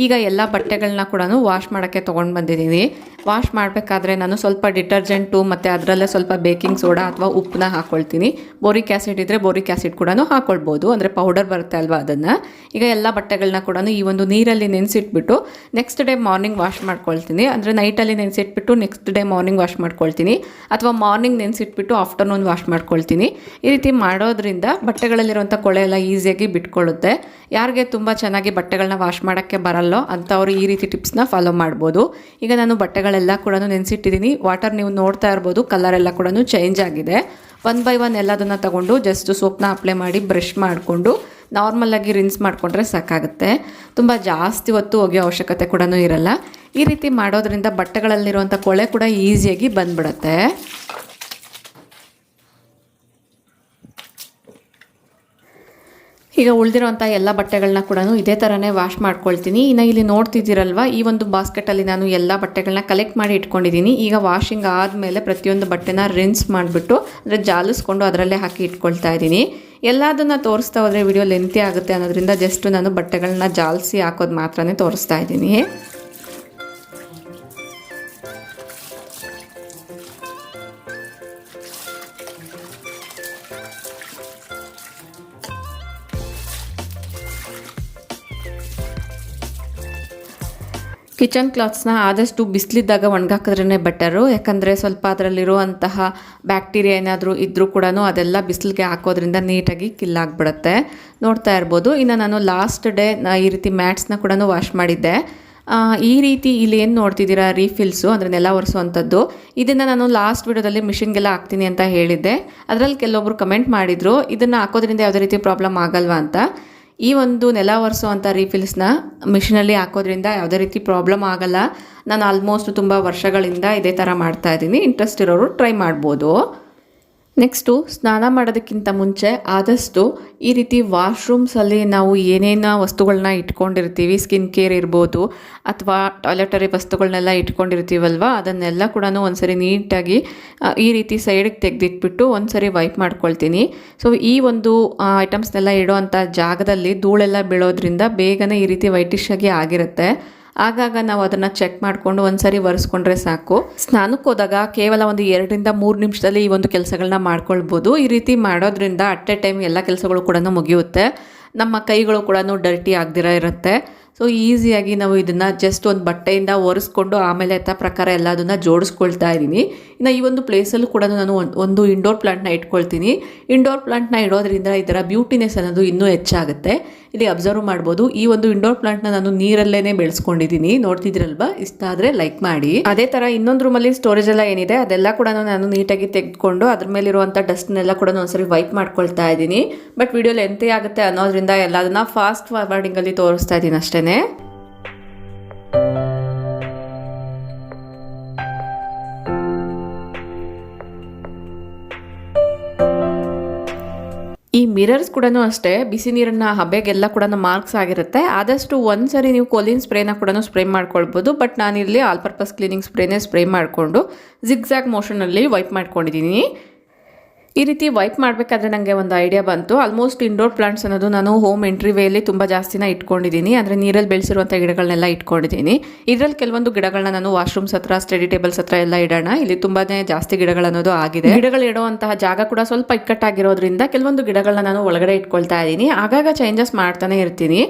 ಈಗ ಎಲ್ಲ ಬಟ್ಟೆಗಳನ್ನ ಕೂಡ ವಾಶ್ ಮಾಡೋಕ್ಕೆ ತೊಗೊಂಡು ಬಂದಿದ್ದೀನಿ. ವಾಶ್ ಮಾಡಬೇಕಾದ್ರೆ ನಾನು ಸ್ವಲ್ಪ ಡಿಟರ್ಜೆಂಟು ಮತ್ತು ಅದರಲ್ಲೇ ಸ್ವಲ್ಪ ಬೇಕಿಂಗ್ ಸೋಡಾ ಅಥವಾ ಉಪ್ಪನ್ನ ಹಾಕ್ಕೊಳ್ತೀನಿ. ಬೋರಿಕ್ ಆ್ಯಸಿಡ್ ಇದ್ದರೆ ಬೋರಿಕ್ ಆ್ಯಸಿಡ್ ಕೂಡ ಹಾಕ್ಕೊಳ್ಬೋದು, ಅಂದರೆ ಪೌಡರ್ ಬರುತ್ತೆ ಅಲ್ವಾ ಅದನ್ನು. ಈಗ ಎಲ್ಲ ಬಟ್ಟೆಗಳನ್ನ ಕೂಡ ಈ ಒಂದು ನೀರಲ್ಲಿ ನೆನೆಸಿಟ್ಬಿಟ್ಟು ನೆಕ್ಸ್ಟ್ ಡೇ ಮಾರ್ನಿಂಗ್ ವಾಶ್ ಮಾಡ್ಕೊಳ್ತೀನಿ. ಅಂದರೆ ನೈಟಲ್ಲಿ ನೆನೆಸಿಟ್ಬಿಟ್ಟು ನೆಕ್ಸ್ಟ್ ಡೇ ಮಾರ್ನಿಂಗ್ ವಾಶ್ ಮಾಡ್ಕೊಳ್ತೀನಿ, ಅಥವಾ ಮಾರ್ನಿಂಗ್ ನೆನೆಸಿಟ್ಬಿಟ್ಟು ಆಫ್ಟರ್ನೂನ್ ವಾಶ್ ಮಾಡ್ಕೊಳ್ತೀನಿ. ಈ ರೀತಿ ಮಾಡೋದ್ರಿಂದ ಬಟ್ಟೆಗಳಲ್ಲಿರುವಂಥ ಕೊಳೆ ಎಲ್ಲ ಈಸಿಯಾಗಿ ಬಿಟ್ಕೊಳ್ಳುತ್ತೆ. ಯಾರಿಗೆ ತುಂಬ ಚೆನ್ನಾಗಿ ಬಟ್ಟೆಗಳನ್ನ ವಾಶ್ ಮಾಡೋಕ್ಕೆ ಬರಲ್ಲೋ ಅಂಥವ್ರು ಈ ರೀತಿ ಟಿಪ್ಸ್ನ ಫಾಲೋ ಮಾಡ್ಬೋದು. ಈಗ ನಾನು ಬಟ್ಟೆಗಳೆಲ್ಲ ಕೂಡ ನೆನೆಸಿಟ್ಟಿದ್ದೀನಿ. ವಾಟರ್ ನೀವು ನೋಡ್ತಾ ಇರ್ಬೋದು ಕಲರ್ ಎಲ್ಲ ಕೂಡ ಚೇಂಜ್ ಆಗಿದೆ. 1 by 1 ಎಲ್ಲದನ್ನು ತಗೊಂಡು ಜಸ್ಟ್ ಸೋಪ್ನ ಅಪ್ಲೈ ಮಾಡಿ ಬ್ರಷ್ ಮಾಡಿಕೊಂಡು ನಾರ್ಮಲಾಗಿ ರಿನ್ಸ್ ಮಾಡಿಕೊಂಡ್ರೆ ಸಾಕಾಗುತ್ತೆ. ತುಂಬ ಜಾಸ್ತಿ ಹೊತ್ತು ಒಗೆಯೋ ಅವಶ್ಯಕತೆ ಕೂಡ ಇರಲ್ಲ. ಈ ರೀತಿ ಮಾಡೋದ್ರಿಂದ ಬಟ್ಟೆಗಳಲ್ಲಿರುವಂಥ ಕೊಳೆ ಕೂಡ ಈಸಿಯಾಗಿ ಬಂದ್ಬಿಡುತ್ತೆ. ಈಗ ಉಳಿದಿರೋಂಥ ಎಲ್ಲ ಬಟ್ಟೆಗಳನ್ನ ಕೂಡ ಇದೇ ಥರನೇ ವಾಶ್ ಮಾಡ್ಕೊಳ್ತೀನಿ. ಇನ್ನು ಇಲ್ಲಿ ನೋಡ್ತಿದ್ದೀರಲ್ವ, ಈ ಒಂದು ಬಾಸ್ಕೆಟಲ್ಲಿ ನಾನು ಎಲ್ಲ ಬಟ್ಟೆಗಳನ್ನ ಕಲೆಕ್ಟ್ ಮಾಡಿ ಇಟ್ಕೊಂಡಿದ್ದೀನಿ. ಈಗ ವಾಷಿಂಗ್ ಆದಮೇಲೆ ಪ್ರತಿಯೊಂದು ಬಟ್ಟೆನ ರಿನ್ಸ್ ಮಾಡಿಬಿಟ್ಟು ಅಂದರೆ ಜಾಲಿಸ್ಕೊಂಡು ಅದರಲ್ಲೇ ಹಾಕಿ ಇಟ್ಕೊಳ್ತಾ ಇದ್ದೀನಿ. ಎಲ್ಲದನ್ನು ತೋರಿಸ್ತಾ ಹೋದರೆ ವಿಡಿಯೋ ಲೆಂತಿ ಆಗುತ್ತೆ ಅನ್ನೋದ್ರಿಂದ ಜಸ್ಟ್ ನಾನು ಬಟ್ಟೆಗಳನ್ನ ಜಾಲಿಸಿ ಹಾಕೋದು ಮಾತ್ರನೇ ತೋರಿಸ್ತಾ ಇದ್ದೀನಿ. ಕಿಚನ್ ಕ್ಲಾತ್ಸ್ನ ಆದಷ್ಟು ಬಿಸಿಲಿದ್ದಾಗ ಒಣಗಾಕಿದ್ರೇ ಬೆಟರು. ಯಾಕಂದರೆ ಸ್ವಲ್ಪ ಅದರಲ್ಲಿರುವಂತಹ ಬ್ಯಾಕ್ಟೀರಿಯಾ ಏನಾದರೂ ಇದ್ದರೂ ಕೂಡ ಅದೆಲ್ಲ ಬಿಸಿಲಿಗೆ ಹಾಕೋದ್ರಿಂದ ನೀಟಾಗಿ ಕಿಲ್ಲಾಗ್ಬಿಡುತ್ತೆ. ನೋಡ್ತಾ ಇರ್ಬೋದು. ಇನ್ನು ನಾನು ಲಾಸ್ಟ್ ಡೇ ಈ ರೀತಿ ಮ್ಯಾಟ್ಸ್ನ ಕೂಡ ವಾಶ್ ಮಾಡಿದ್ದೆ. ಈ ರೀತಿ ಇಲ್ಲಿ ಏನು ನೋಡ್ತಿದ್ದೀರಾ ರೀಫಿಲ್ಸು ಅಂದರೆ ನೆಲ ಒರೆಸುವಂಥದ್ದು, ಇದನ್ನು ನಾನು ಲಾಸ್ಟ್ ವಿಡಿಯೋದಲ್ಲಿ ಮಿಷಿನ್ಗೆಲ್ಲ ಹಾಕ್ತೀನಿ ಅಂತ ಹೇಳಿದ್ದೆ. ಅದರಲ್ಲಿ ಕೆಲವೊಬ್ರು ಕಮೆಂಟ್ ಮಾಡಿದರು ಇದನ್ನು ಹಾಕೋದ್ರಿಂದ ಯಾವುದೇ ರೀತಿ ಪ್ರಾಬ್ಲಮ್ ಆಗಲ್ವಾ ಅಂತ. ಈ ಒಂದು ನೆಲ ಒರೆಸುವಂಥ ರೀಫಿಲ್ಸ್ನ ಮಿಷಿನಲ್ಲಿ ಹಾಕೋದ್ರಿಂದ ಯಾವುದೇ ರೀತಿ ಪ್ರಾಬ್ಲಮ್ ಆಗಲ್ಲ. ನಾನು ಆಲ್ಮೋಸ್ಟ್ ತುಂಬ ವರ್ಷಗಳಿಂದ ಇದೇ ಥರ ಮಾಡ್ತಾಯಿದ್ದೀನಿ. ಇಂಟ್ರೆಸ್ಟ್ ಇರೋರು ಟ್ರೈ ಮಾಡ್ಬೋದು. ನೆಕ್ಸ್ಟು ಸ್ನಾನ ಮಾಡೋದಕ್ಕಿಂತ ಮುಂಚೆ ಆದಷ್ಟು ಈ ರೀತಿ ವಾಶ್ರೂಮ್ಸಲ್ಲಿ ನಾವು ಏನೇನು ವಸ್ತುಗಳನ್ನ ಇಟ್ಕೊಂಡಿರ್ತೀವಿ, ಸ್ಕಿನ್ ಕೇರ್ ಇರ್ಬೋದು ಅಥವಾ ಟಾಯ್ಲೆಟರಿ ವಸ್ತುಗಳನ್ನೆಲ್ಲ ಇಟ್ಕೊಂಡಿರ್ತೀವಲ್ವ, ಅದನ್ನೆಲ್ಲ ಕೂಡ ಒಂದ್ಸರಿ ನೀಟಾಗಿ ಈ ರೀತಿ ಸೈಡಿಗೆ ತೆಗೆದಿಟ್ಬಿಟ್ಟು ಒಂದ್ಸರಿ ವೈಪ್ ಮಾಡ್ಕೊಳ್ತೀನಿ. ಸೊ ಈ ಒಂದು ಐಟಮ್ಸ್ನೆಲ್ಲ ಇಡೋ ಅಂಥ ಜಾಗದಲ್ಲಿ ಧೂಳೆಲ್ಲ ಬೀಳೋದ್ರಿಂದ ಬೇಗನೆ ಈ ರೀತಿ ವೈಟಿಶ್ ಆಗಿ ಆಗಿರುತ್ತೆ. ಆಗಾಗ ನಾವು ಅದನ್ನು ಚೆಕ್ ಮಾಡಿಕೊಂಡು ಒಂದ್ಸರಿ ಒರೆಸ್ಕೊಂಡ್ರೆ ಸಾಕು. ಸ್ನಾನಕ್ಕೆ ಹೋದಾಗ ಕೇವಲ ಒಂದು 2-3 ನಿಮಿಷದಲ್ಲಿ ಈ ಒಂದು ಕೆಲಸಗಳನ್ನ ಮಾಡ್ಕೊಳ್ಬೋದು. ಈ ರೀತಿ ಮಾಡೋದ್ರಿಂದ ಅಟ್ ಎ ಟೈಮ್ ಎಲ್ಲ ಕೆಲಸಗಳು ಕೂಡ ಮುಗಿಯುತ್ತೆ. ನಮ್ಮ ಕೈಗಳು ಕೂಡ ಡರ್ಟಿ ಆಗದಿರ ಇರುತ್ತೆ. ಸೊ ಈಸಿಯಾಗಿ ನಾವು ಇದನ್ನು ಜಸ್ಟ್ ಒಂದು ಬಟ್ಟೆಯಿಂದ ಒರೆಸ್ಕೊಂಡು ಆಮೇಲೆ ಪ್ರಕಾರ ಎಲ್ಲ ಅದನ್ನು ಜೋಡಿಸ್ಕೊಳ್ತಾ ಇದ್ದೀನಿ. ಇನ್ನು ಈ ಒಂದು ಪ್ಲೇಸಲ್ಲೂ ಕೂಡ ನಾನು ಒಂದು ಇಂಡೋರ್ ಪ್ಲಾಂಟ್ನ ಇಟ್ಕೊಳ್ತೀನಿ. ಇಂಡೋರ್ ಪ್ಲಾಂಟ್ನ ಇಡೋದ್ರಿಂದ ಇದರ ಬ್ಯೂಟಿನೆಸ್ ಅನ್ನೋದು ಇನ್ನೂ ಹೆಚ್ಚಾಗುತ್ತೆ. ಇಲ್ಲಿ ಅಬ್ಸರ್ವ್ ಮಾಡ್ಬೋದು, ಈ ಒಂದು ಇಂಡೋರ್ ಪ್ಲಾಂಟ್ನ ನಾನು ನೀರಲ್ಲೇ ಬೆಳೆಸ್ಕೊಂಡಿದ್ದೀನಿ. ನೋಡ್ತಿದ್ರಲ್ವಾ? ಇಷ್ಟ ಆದರೆ ಲೈಕ್ ಮಾಡಿ. ಅದೇ ಥರ ಇನ್ನೊಂದು ರೂಮಲ್ಲಿ ಸ್ಟೋರೇಜ್ ಎಲ್ಲ ಏನಿದೆ ಅದೆಲ್ಲ ಕೂಡ ನಾನು ನೀಟಾಗಿ ತೆಗೆದುಕೊಂಡು ಅದ್ರ ಮೇಲಿರುವಂಥ ಡಸ್ಟ್ನೆಲ್ಲ ಕೂಡ ಒಂದ್ಸರಿ ವೈಪ್ ಮಾಡ್ಕೊಳ್ತಾ ಇದ್ದೀನಿ. ಬಟ್ ವಿಡಿಯೋ ಲೆಂತೇ ಆಗುತ್ತೆ ಅನ್ನೋದ್ರಿಂದ ಎಲ್ಲದನ್ನ ಫಾಸ್ಟ್ ಫಾರ್ವರ್ಡಿಂಗಲ್ಲಿ ತೋರಿಸ್ತಾ ಇದ್ದೀನಿ ಅಷ್ಟೇ. ಈ ಮಿರರ್ಸ್ ಕೂಡ ಅಷ್ಟೇ ಬಿಸಿ ನೀರನ್ನ ಹಬೆಗೆಲ್ಲ ಕೂಡ ಮಾರ್ಕ್ಸ್ ಆಗಿರುತ್ತೆ. ಆದಷ್ಟು ಒಂದ್ಸರಿ ನೀವು ಕೊಲಿನ್ ಸ್ಪ್ರೇನ ಕೂಡ ಸ್ಪ್ರೇ ಮಾಡ್ಕೊಳ್ಬೋದು. ಬಟ್ ನಾನಿಲ್ಲಿ ಆಲ್ ಪರ್ಪಸ್ ಕ್ಲೀನಿಂಗ್ ಸ್ಪ್ರೇನೇ ಸ್ಪ್ರೇ ಮಾಡಿಕೊಂಡು ಜಿಗ್ಜಾಗ್ ಮೋಷನಲ್ಲಿ ವೈಪ್ ಮಾಡ್ಕೊಂಡಿದ್ದೀನಿ. ಈ ರೀತಿ ವೈಪ್ ಮಾಡಬೇಕಾದ್ರೆ ನನಗೆ ಒಂದು ಐಡಿಯಾ ಬಂತು. ಆಲ್ಮೋಸ್ಟ್ ಇಂಡೋರ್ ಪ್ಲಾಂಟ್ಸ್ ಅನ್ನೋದು ನಾನು ಹೋಮ್ ಎಂಟ್ರಿ ವೇಯಲ್ಲಿ ತುಂಬ ಜಾಸ್ತಿನ ಇಟ್ಕೊಂಡಿದ್ದೀನಿ. ಅಂದರೆ ನೀರಲ್ಲಿ ಬೆಳೆಸಿರುವಂಥ ಗಿಡಗಳನ್ನೆಲ್ಲ ಇಟ್ಕೊಂಡಿದ್ದೀನಿ. ಇದರಲ್ಲಿ ಕೆಲವೊಂದು ಗಿಡಗಳನ್ನ ನಾನು ವಾಶ್ರೂಮ್ಸ್ ಹತ್ರ, ಸ್ಟಡಿ ಟೇಬಲ್ಸ್ ಹತ್ರ ಎಲ್ಲ ಇಡೋಣ. ಇಲ್ಲಿ ತುಂಬಾ ಜಾಸ್ತಿ ಗಿಡಗಳನ್ನೋದು ಆಗಿದೆ. ಗಿಡಗಳು ಇಡುವಂತಹ ಜಾಗ ಕೂಡ ಸ್ವಲ್ಪ ಇಕ್ಕಟ್ಟಾಗಿರೋದ್ರಿಂದ ಕೆಲವೊಂದು ಗಿಡಗಳನ್ನ ನಾನು ಒಳಗಡೆ ಇಟ್ಕೊಳ್ತಾ ಇದ್ದೀನಿ. ಆಗಾಗ ಚೇಂಜಸ್ ಮಾಡ್ತಾನೆ ಇರ್ತೀನಿ.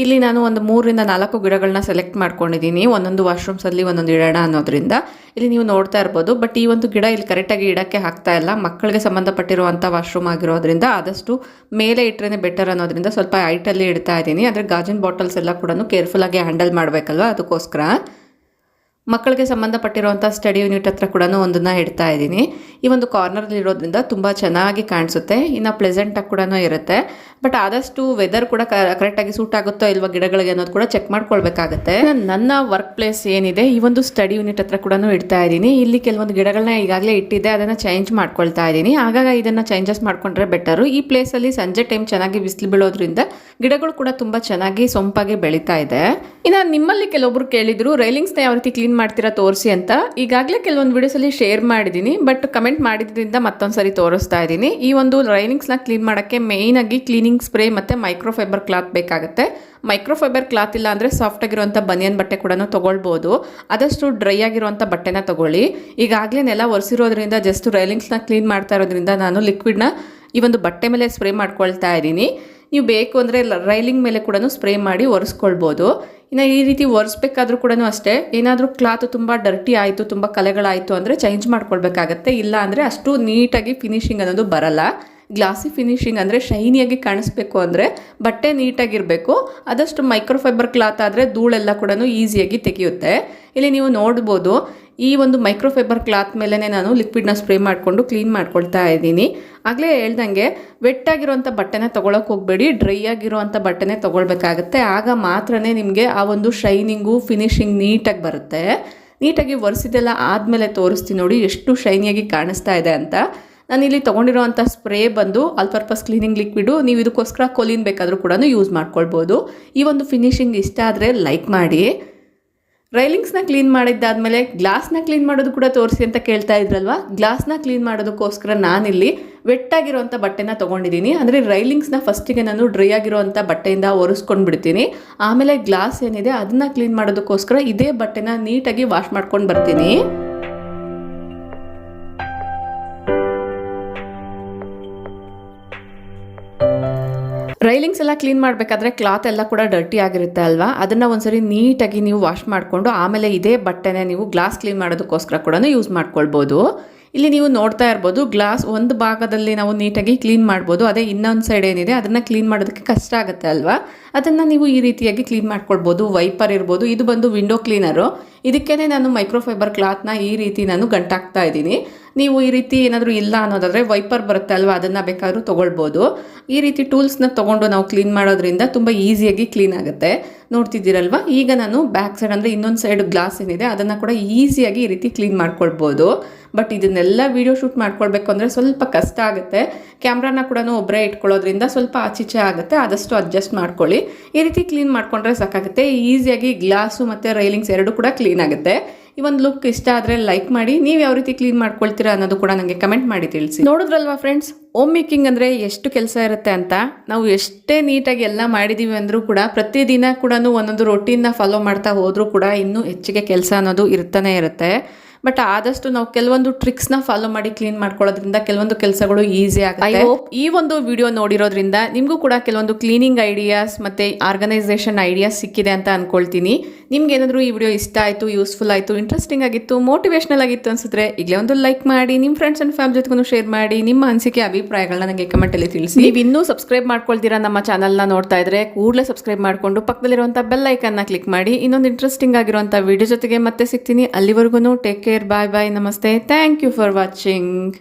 ಇಲ್ಲಿ ನಾನು ಒಂದು 3-4 ಗಿಡಗಳನ್ನ ಸೆಲೆಕ್ಟ್ ಮಾಡ್ಕೊಂಡಿದ್ದೀನಿ. ಒಂದೊಂದು ವಾಶ್ರೂಮ್ಸಲ್ಲಿ ಒಂದೊಂದು ಇಡೋಣ ಅನ್ನೋದ್ರಿಂದ ಇಲ್ಲಿ ನೀವು ನೋಡ್ತಾ ಇರ್ಬೋದು. ಬಟ್ ಈ ಒಂದು ಗಿಡ ಇಲ್ಲಿ ಕರೆಕ್ಟಾಗಿ ಇಡೋಕ್ಕೆ ಆಗ್ತಾ ಇಲ್ಲ. ಮಕ್ಕಳಿಗೆ ಸಂಬಂಧಪಟ್ಟಿರುವಂಥ ವಾಶ್ರೂಮ್ ಆಗಿರೋದ್ರಿಂದ ಆದಷ್ಟು ಮೇಲೆ ಇಟ್ಟರೆ ಬೆಟರ್ ಅನ್ನೋದ್ರಿಂದ ಸ್ವಲ್ಪ ಹೈಟಲ್ಲಿ ಇಡ್ತಾ ಇದ್ದೀನಿ. ಅಂದರೆ ಗಾಜಿನ ಬಾಟಲ್ಸ್ ಎಲ್ಲ ಕೂಡ ಕೇರ್ಫುಲ್ಲಾಗಿ ಹ್ಯಾಂಡಲ್ ಮಾಡಬೇಕಲ್ವ, ಅದಕ್ಕೋಸ್ಕರ ಮಕ್ಕಳಿಗೆ ಸಂಬಂಧಪಟ್ಟಿರುವಂಥ ಸ್ಟಡಿ ಯೂನಿಟ್ ಹತ್ರ ಕೂಡ ಒಂದನ್ನು ಇಡ್ತಾ ಇದ್ದೀನಿ. ಈ ಒಂದು ಕಾರ್ನರಲ್ಲಿ ಇರೋದ್ರಿಂದ ತುಂಬ ಚೆನ್ನಾಗಿ ಕಾಣಿಸುತ್ತೆ. ಇನ್ನು ಪ್ಲೆಸೆಂಟಾಗಿ ಕೂಡ ಇರುತ್ತೆ. ಬಟ್ ಆದಷ್ಟು ವೆದರ್ ಕೂಡ ಕರೆಕ್ಟಾಗಿ ಸೂಟ್ ಆಗುತ್ತೋ ಇಲ್ವಾ ಗಿಡಗಳಿಗೆ ಅನ್ನೋದು ಕೂಡ ಚೆಕ್ ಮಾಡ್ಕೊಳ್ಬೇಕಾಗತ್ತೆ. ನನ್ನ ವರ್ಕ್ ಪ್ಲೇಸ್ ಏನಿದೆ ಈ ಒಂದು ಸ್ಟಡಿ ಯೂನಿಟ್ ಹತ್ರ ಕೂಡ ಇಡ್ತಾ ಇದ್ದೀನಿ. ಇಲ್ಲಿ ಕೆಲವೊಂದು ಗಿಡಗಳನ್ನ ಈಗಾಗಲೇ ಇಟ್ಟಿದ್ದೆ, ಅದನ್ನು ಚೇಂಜ್ ಮಾಡ್ಕೊಳ್ತಾ ಇದ್ದೀನಿ. ಆಗಾಗ ಇದನ್ನು ಚೇಂಜಸ್ ಮಾಡ್ಕೊಂಡ್ರೆ ಬೆಟರು. ಈ ಪ್ಲೇಸಲ್ಲಿ ಸಂಜೆ ಟೈಮ್ ಚೆನ್ನಾಗಿ ಬಿಸಿಲು ಬೀಳೋದ್ರಿಂದ ಗಿಡಗಳು ಕೂಡ ತುಂಬ ಚೆನ್ನಾಗಿ ಸೊಂಪಾಗಿ ಬೆಳೀತಾ ಇದೆ. ಇನ್ನು ನಿಮ್ಮಲ್ಲಿ ಕೆಲವೊಬ್ರು ಕೇಳಿದ್ರು ರೈಲಿಂಗ್ಸ್ನ ಯಾವ ರೀತಿ ಕ್ಲೀನ್ ಮಾಡ್ತೀರಾ ತೋರಿಸಿ ಅಂತ. ಈಗಾಗಲೇ ಕೆಲವೊಂದು ವಿಡಿಯೋಸಲ್ಲಿ ಶೇರ್ ಮಾಡಿದ್ದೀನಿ, ಬಟ್ ಕಮೆಂಟ್ ಮಾಡಿದ್ರಿಂದ ಮತ್ತೊಂದ್ಸರಿ ತೋರಿಸ್ತಾ ಇದ್ದೀನಿ. ಈ ಒಂದು ರೈಲಿಂಗ್ಸ್ನ ಕ್ಲೀನ್ ಮಾಡೋಕ್ಕೆ ಮೇಯ್ನ್ ಆಗಿ ಕ್ಲೀನಿಂಗ್ ಸ್ಪ್ರೇ ಮತ್ತು ಮೈಕ್ರೋಫೈಬರ್ ಕ್ಲಾತ್ ಬೇಕಾಗುತ್ತೆ. ಮೈಕ್ರೋಫೈಬರ್ ಕ್ಲಾತ್ ಇಲ್ಲ ಅಂದರೆ ಸಾಫ್ಟ್ ಆಗಿರುವಂಥ ಬನಿಯನ್ ಬಟ್ಟೆ ಕೂಡ ತೊಗೊಳ್ಬೋದು. ಆದಷ್ಟು ಡ್ರೈ ಆಗಿರುವಂಥ ಬಟ್ಟೆನ ತೊಗೊಳ್ಳಿ. ಈಗಾಗಲೇ ನೆಲ ಒರೆಸಿರೋದ್ರಿಂದ ಜಸ್ಟ್ ರೈಲಿಂಗ್ಸ್ನ ಕ್ಲೀನ್ ಮಾಡ್ತಾ ಇರೋದ್ರಿಂದ ನಾನು ಲಿಕ್ವಿಡ್ನ ಈ ಒಂದು ಬಟ್ಟೆ ಮೇಲೆ ಸ್ಪ್ರೇ ಮಾಡ್ಕೊಳ್ತಾ ಇದ್ದೀನಿ. ನೀವು ಬೇಕು ಅಂದರೆ ರೈಲಿಂಗ್ ಮೇಲೆ ಕೂಡ ಸ್ಪ್ರೇ ಮಾಡಿ ಒರೆಸ್ಕೊಳ್ಬೋದು. ಇನ್ನು ಈ ರೀತಿ ಒರೆಸ್ಬೇಕಾದ್ರೂ ಕೂಡ ಅಷ್ಟೇ, ಏನಾದರೂ ಕ್ಲಾತ್ ತುಂಬ ಡರ್ಟಿ ಆಯಿತು, ತುಂಬ ಕಲೆಗಳಾಯಿತು ಅಂದರೆ ಚೇಂಜ್ ಮಾಡ್ಕೊಳ್ಬೇಕಾಗತ್ತೆ. ಇಲ್ಲ ಅಂದರೆ ಅಷ್ಟು ನೀಟಾಗಿ ಫಿನಿಶಿಂಗ್ ಅನ್ನೋದು ಬರಲ್ಲ. ಗ್ಲಾಸಿ ಫಿನಿಶಿಂಗ್ ಅಂದರೆ ಶೈನಿಯಾಗಿ ಕಾಣಿಸ್ಬೇಕು ಅಂದರೆ ಬಟ್ಟೆ ನೀಟಾಗಿರಬೇಕು. ಆದಷ್ಟು ಮೈಕ್ರೋಫೈಬರ್ ಕ್ಲಾತ್ ಆದರೆ ಧೂಳೆಲ್ಲ ಕೂಡ ಈಸಿಯಾಗಿ ತೆಗೆಯುತ್ತೆ. ಇಲ್ಲಿ ನೀವು ನೋಡ್ಬೋದು, ಈ ಒಂದು ಮೈಕ್ರೋಫೈಬರ್ ಕ್ಲಾತ್ ಮೇಲೇ ನಾನು ಲಿಕ್ವಿಡ್ನ ಸ್ಪ್ರೇ ಮಾಡಿಕೊಂಡು ಕ್ಲೀನ್ ಮಾಡ್ಕೊಳ್ತಾ ಇದ್ದೀನಿ. ಆಗಲೇ ಹೇಳ್ದಂಗೆ ವೆಟ್ಟಾಗಿರುವಂಥ ಬಟ್ಟೆನ ತೊಗೊಳಕ್ಕೆ ಹೋಗಬೇಡಿ, ಡ್ರೈ ಆಗಿರುವಂಥ ಬಟ್ಟೆನೇ ತೊಗೊಳ್ಬೇಕಾಗತ್ತೆ. ಆಗ ಮಾತ್ರ ನಿಮಗೆ ಆ ಒಂದು ಶೈನಿಂಗು ಫಿನಿಶಿಂಗ್ ನೀಟಾಗಿ ಬರುತ್ತೆ. ನೀಟಾಗಿ ಒರೆಸಿದೆಲ್ಲ ಆದಮೇಲೆ ತೋರಿಸ್ತೀನಿ ನೋಡಿ ಎಷ್ಟು ಶೈನಿಯಾಗಿ ಕಾಣಿಸ್ತಾ ಇದೆ ಅಂತ. ನಾನಿಲ್ಲಿ ತೊಗೊಂಡಿರೋವಂಥ ಸ್ಪ್ರೇ ಬಂದು ಆಲ್ ಪರ್ಪಸ್ ಕ್ಲೀನಿಂಗ್ ಲಿಕ್ವಿಡು. ನೀವು ಇದಕ್ಕೋಸ್ಕರ ಕೊಲಿನ್ ಬೇಕಾದರೂ ಕೂಡ ಯೂಸ್ ಮಾಡ್ಕೊಳ್ಬೋದು. ಈ ಒಂದು ಫಿನಿಶಿಂಗ್ ಇಷ್ಟ ಆದರೆ ಲೈಕ್ ಮಾಡಿ. ರೈಲಿಂಗ್ಸ್ನ ಕ್ಲೀನ್ ಮಾಡಿದ್ದಾದಮೇಲೆ ಗ್ಲಾಸ್ನ ಕ್ಲೀನ್ ಮಾಡೋದು ಕೂಡ ತೋರಿಸಿ ಅಂತ ಕೇಳ್ತಾ ಇದ್ರಲ್ವ. ಗ್ಲಾಸ್ನ ಕ್ಲೀನ್ ಮಾಡೋದಕ್ಕೋಸ್ಕರ ನಾನಿಲ್ಲಿ ವೆಟ್ಟಾಗಿರೋವಂಥ ಬಟ್ಟೆನ ತೊಗೊಂಡಿದ್ದೀನಿ. ಅಂದರೆ ರೈಲಿಂಗ್ಸ್ನ ಫಸ್ಟಿಗೆ ನಾನು ಡ್ರೈ ಆಗಿರೋವಂಥ ಬಟ್ಟೆಯಿಂದ ಒರೆಸ್ಕೊಂಡು ಬಿಡ್ತೀನಿ. ಆಮೇಲೆ ಗ್ಲಾಸ್ ಏನಿದೆ ಅದನ್ನು ಕ್ಲೀನ್ ಮಾಡೋದಕ್ಕೋಸ್ಕರ ಇದೇ ಬಟ್ಟೆನ ನೀಟಾಗಿ ವಾಶ್ ಮಾಡ್ಕೊಂಡು ಬರ್ತೀನಿ. ರೈಲಿಂಗ್ಸ್ ಎಲ್ಲ ಕ್ಲೀನ್ ಮಾಡಬೇಕಾದ್ರೆ ಕ್ಲಾತ್ ಎಲ್ಲ ಕೂಡ ಡರ್ಟಿ ಆಗಿರುತ್ತೆ ಅಲ್ವಾ, ಅದನ್ನು ಒಂದ್ಸರಿ ನೀಟಾಗಿ ನೀವು ವಾಶ್ ಮಾಡಿಕೊಂಡು ಆಮೇಲೆ ಇದೇ ಬಟ್ಟೆನೇ ನೀವು ಗ್ಲಾಸ್ ಕ್ಲೀನ್ ಮಾಡೋದಕ್ಕೋಸ್ಕರ ಕೂಡ ಯೂಸ್ ಮಾಡ್ಕೊಳ್ಬೋದು. ಇಲ್ಲಿ ನೀವು ನೋಡ್ತಾ ಇರ್ಬೋದು, ಗ್ಲಾಸ್ ಒಂದು ಭಾಗದಲ್ಲಿ ನಾವು ನೀಟಾಗಿ ಕ್ಲೀನ್ ಮಾಡ್ಬೋದು. ಅದೇ ಇನ್ನೊಂದು ಸೈಡ್ ಏನಿದೆ ಅದನ್ನು ಕ್ಲೀನ್ ಮಾಡೋದಕ್ಕೆ ಕಷ್ಟ ಆಗುತ್ತೆ ಅಲ್ವಾ, ಅದನ್ನು ನೀವು ಈ ರೀತಿಯಾಗಿ ಕ್ಲೀನ್ ಮಾಡ್ಕೊಳ್ಬೋದು. ವೈಪರ್ ಇರ್ಬೋದು, ಇದು ಬಂದು ವಿಂಡೋ ಕ್ಲೀನರು. ಇದಕ್ಕೇ ನಾನು ಮೈಕ್ರೋಫೈಬರ್ ಕ್ಲಾತ್ನ ಈ ರೀತಿ ನಾನು ಗಂಟಾಕ್ತಾ ಇದ್ದೀನಿ. ನೀವು ಈ ರೀತಿ ಏನಾದರೂ ಇಲ್ಲ ಅನ್ನೋದಾದರೆ ವೈಪರ್ ಬರುತ್ತೆ ಅಲ್ವಾ, ಅದನ್ನು ಬೇಕಾದ್ರೂ ತೊಗೊಳ್ಬೋದು. ಈ ರೀತಿ ಟೂಲ್ಸ್ನ ತೊಗೊಂಡು ನಾವು ಕ್ಲೀನ್ ಮಾಡೋದ್ರಿಂದ ತುಂಬ ಈಸಿಯಾಗಿ ಕ್ಲೀನ್ ಆಗುತ್ತೆ. ನೋಡ್ತಿದ್ದೀರಲ್ವಾ, ಈಗ ನಾನು ಬ್ಯಾಕ್ ಸೈಡ್ ಅಂದರೆ ಇನ್ನೊಂದು ಸೈಡ್ ಗ್ಲಾಸ್ ಏನಿದೆ ಅದನ್ನು ಕೂಡ ಈಸಿಯಾಗಿ ಈ ರೀತಿ ಕ್ಲೀನ್ ಮಾಡ್ಕೊಳ್ಬೋದು. ಬಟ್ ಇದನ್ನೆಲ್ಲ ವಿಡಿಯೋ ಶೂಟ್ ಮಾಡ್ಕೊಳ್ಬೇಕು ಅಂದರೆ ಸ್ವಲ್ಪ ಕಷ್ಟ ಆಗುತ್ತೆ. ಕ್ಯಾಮ್ರಾನ ಕೂಡ ಒಬ್ಬರೇ ಇಟ್ಕೊಳ್ಳೋದ್ರಿಂದ ಸ್ವಲ್ಪ ಆಚೀಚೆ ಆಗುತ್ತೆ, ಆದಷ್ಟು ಅಡ್ಜಸ್ಟ್ ಮಾಡ್ಕೊಳ್ಳಿ. ಈ ರೀತಿ ಕ್ಲೀನ್ ಮಾಡ್ಕೊಂಡ್ರೆ ಸಾಕಾಗುತ್ತೆ. ಈಸಿಯಾಗಿ ಗ್ಲಾಸು ಮತ್ತು ರೈಲಿಂಗ್ಸ್ ಎರಡು ಕೂಡ ಕ್ಲೀನ್ ಆಗುತ್ತೆ. ಈ ಒಂದು ಲುಕ್ ಇಷ್ಟ ಆದರೆ ಲೈಕ್ ಮಾಡಿ. ನೀವು ಯಾವ ರೀತಿ ಕ್ಲೀನ್ ಮಾಡ್ಕೊಳ್ತೀರಾ ಅನ್ನೋದು ಕೂಡ ನನಗೆ ಕಮೆಂಟ್ ಮಾಡಿ ತಿಳಿಸಿ. ನೋಡಿದ್ರಲ್ವಾ ಫ್ರೆಂಡ್ಸ್, ಹೋಮ್ ಮೇಕಿಂಗ್ ಅಂದರೆ ಎಷ್ಟು ಕೆಲಸ ಇರುತ್ತೆ ಅಂತ. ನಾವು ಎಷ್ಟೇ ನೀಟಾಗಿ ಎಲ್ಲ ಮಾಡಿದ್ದೀವಿ ಅಂದರೂ ಕೂಡ ಪ್ರತಿದಿನ ಕೂಡ ಒಂದೊಂದು ರೊಟೀನ್ನ ಫಾಲೋ ಮಾಡ್ತಾ ಹೋದರೂ ಕೂಡ ಇನ್ನೂ ಹೆಚ್ಚಿಗೆ ಕೆಲಸ ಅನ್ನೋದು ಇರ್ತಾನೆ ಇರುತ್ತೆ. ಬಟ್ ಆದಷ್ಟು ನಾವು ಕೆಲವೊಂದು ಟ್ರಿಕ್ಸ್ನ ಫಾಲೋ ಮಾಡಿ ಕ್ಲೀನ್ ಮಾಡ್ಕೊಳ್ಳೋದ್ರಿಂದ ಕೆಲವೊಂದು ಕೆಲಸಗಳು ಈಸಿ ಆಗುತ್ತೆ. ಐ ಹೋಪ್ ಈ ಒಂದು ವಿಡಿಯೋ ನೋಡಿರೋದ್ರಿಂದ ನಿಮಗೂ ಕೂಡ ಕೆಲವೊಂದು ಕ್ಲೀನಿಂಗ್ ಐಡಿಯಾಸ್ ಮತ್ತು ಆರ್ಗನೈಸೇಷನ್ ಐಡಿಯಾಸ್ ಸಿಕ್ಕಿದೆ ಅಂತ ಅನ್ಕೊಳ್ತೀನಿ. ನಿಮ್ಗೆ ಏನಾದರೂ ಈ ವಿಡಿಯೋ ಇಷ್ಟ ಆಯಿತು, ಯೂಸ್ಫುಲ್ ಆಯಿತು, ಇಂಟ್ರೆಸ್ಟಿಂಗ್ ಆಗಿತ್ತು, ಮೋಟಿವೇಶನಲ್ ಆಗಿತ್ತು ಅನ್ಸಿದ್ರೆ ಈಗಲೇ ಒಂದು ಲೈಕ್ ಮಾಡಿ, ನಿಮ್ಮ ಫ್ರೆಂಡ್ಸ್ ಆ್ಯಂಡ್ ಫ್ಯಾಮಿಲಿ ಜೊತೆಗೂ ಶೇರ್ ಮಾಡಿ. ನಿಮ್ಮ ಅನಿಸಿಕೆ ಅಭಿಪ್ರಾಯಗಳನ್ನ ನನಗೆ ಕಮೆಂಟಲ್ಲಿ ತಿಳಿಸಿ. ನೀವು ಇನ್ನೂ ಸಬ್ಸ್ಕ್ರೈಬ್ ಮಾಡ್ಕೊಳ್ತೀರಾ ನಮ್ಮ ಚಾನಲ್ನ ನೋಡ್ತಾ ಇದ್ರೆ ಕೂಡಲೇ ಸಬ್ಸ್ಕ್ರೈಬ್ ಮಾಡಿಕೊಂಡು ಪಕ್ಕದಲ್ಲಿರುವಂಥ ಬೆಲ್ ಐಕನ್ನ ಕ್ಲಿಕ್ ಮಾಡಿ. ಇನ್ನೊಂದು ಇಂಟ್ರೆಸ್ಟಿಂಗ್ ಆಗಿರುವಂಥ ವಿಡಿಯೋ ಜೊತೆಗೆ ಮತ್ತೆ ಸಿಗ್ತೀನಿ. ಅಲ್ಲಿವರೆಗೂ ಟೇಕ್ ಕೇರ್, ಬಾಯ್ ಬಾಯ್, ನಮಸ್ತೆ, ಥ್ಯಾಂಕ್ ಯು ಫಾರ್ ವಾಚಿಂಗ್.